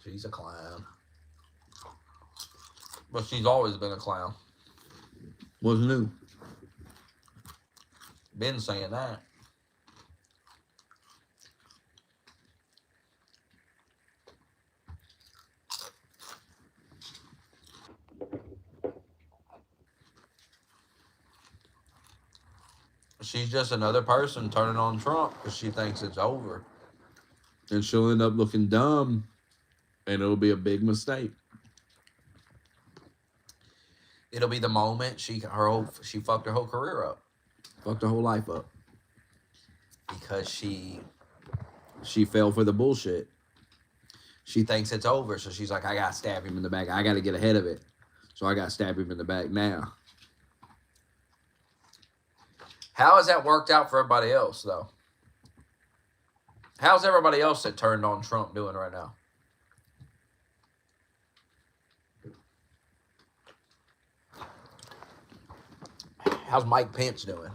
She's a clown. But she's always been a clown. What's new? Been saying that. She's just another person turning on Trump because she thinks it's over. And she'll end up looking dumb, and it'll be a big mistake. It'll be the moment she fucked her whole career up. Fucked her whole life up. Because she fell for the bullshit. She thinks it's over, so she's like, I gotta stab him in the back. I gotta get ahead of it. So I gotta stab him in the back now. How has that worked out for everybody else, though? How's everybody else that turned on Trump doing right now? How's Mike Pence doing?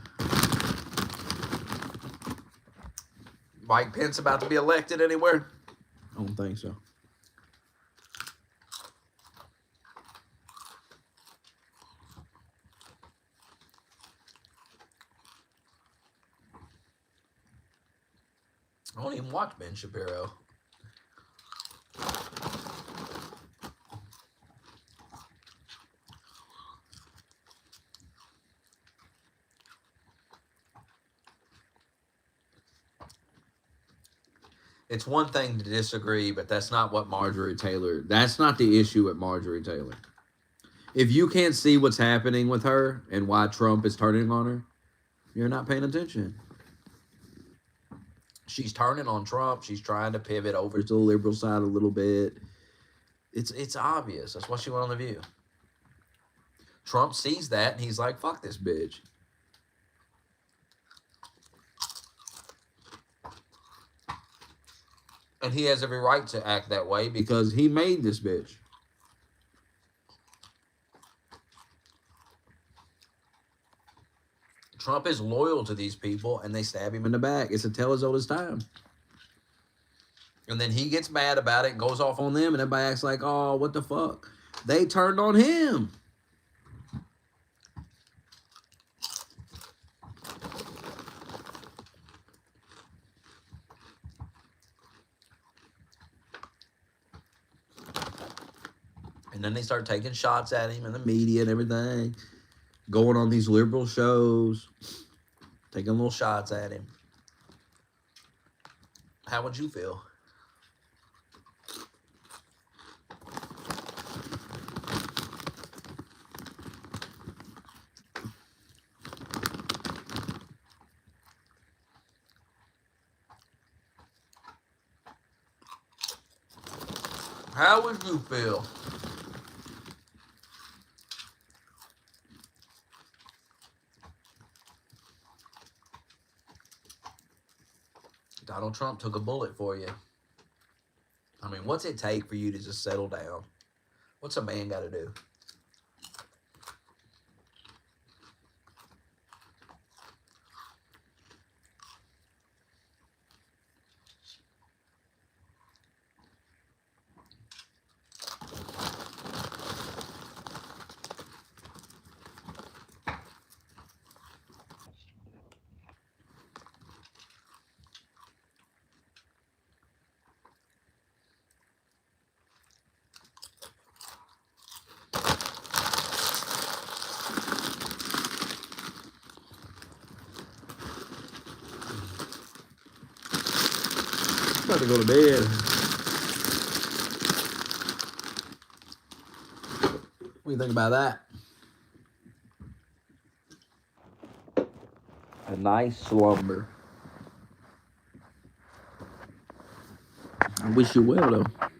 Mike Pence about to be elected anywhere? I don't think so. I don't even watch Ben Shapiro. It's one thing to disagree, but that's not what Marjorie Taylor. That's not the issue with Marjorie Taylor. If you can't see what's happening with her and why Trump is turning on her, you're not paying attention. She's turning on Trump. She's trying to pivot over to the liberal side a little bit. It's obvious. That's why she went on The View. Trump sees that and he's like, fuck this bitch. And he has every right to act that way because he made this bitch. Trump is loyal to these people and they stab him in the back. It's a tale as old as time. And then he gets mad about it and goes off on them and everybody acts like, oh, what the fuck? They turned on him. And then they start taking shots at him in the media and everything. Going on these liberal shows. Taking little shots at him. How would you feel? How would you feel? Donald Trump took a bullet for you. I mean, what's it take for you to just settle down? What's a man got to do? I'm about to go to bed. What do you think about that? A nice slumber. I wish you well, though.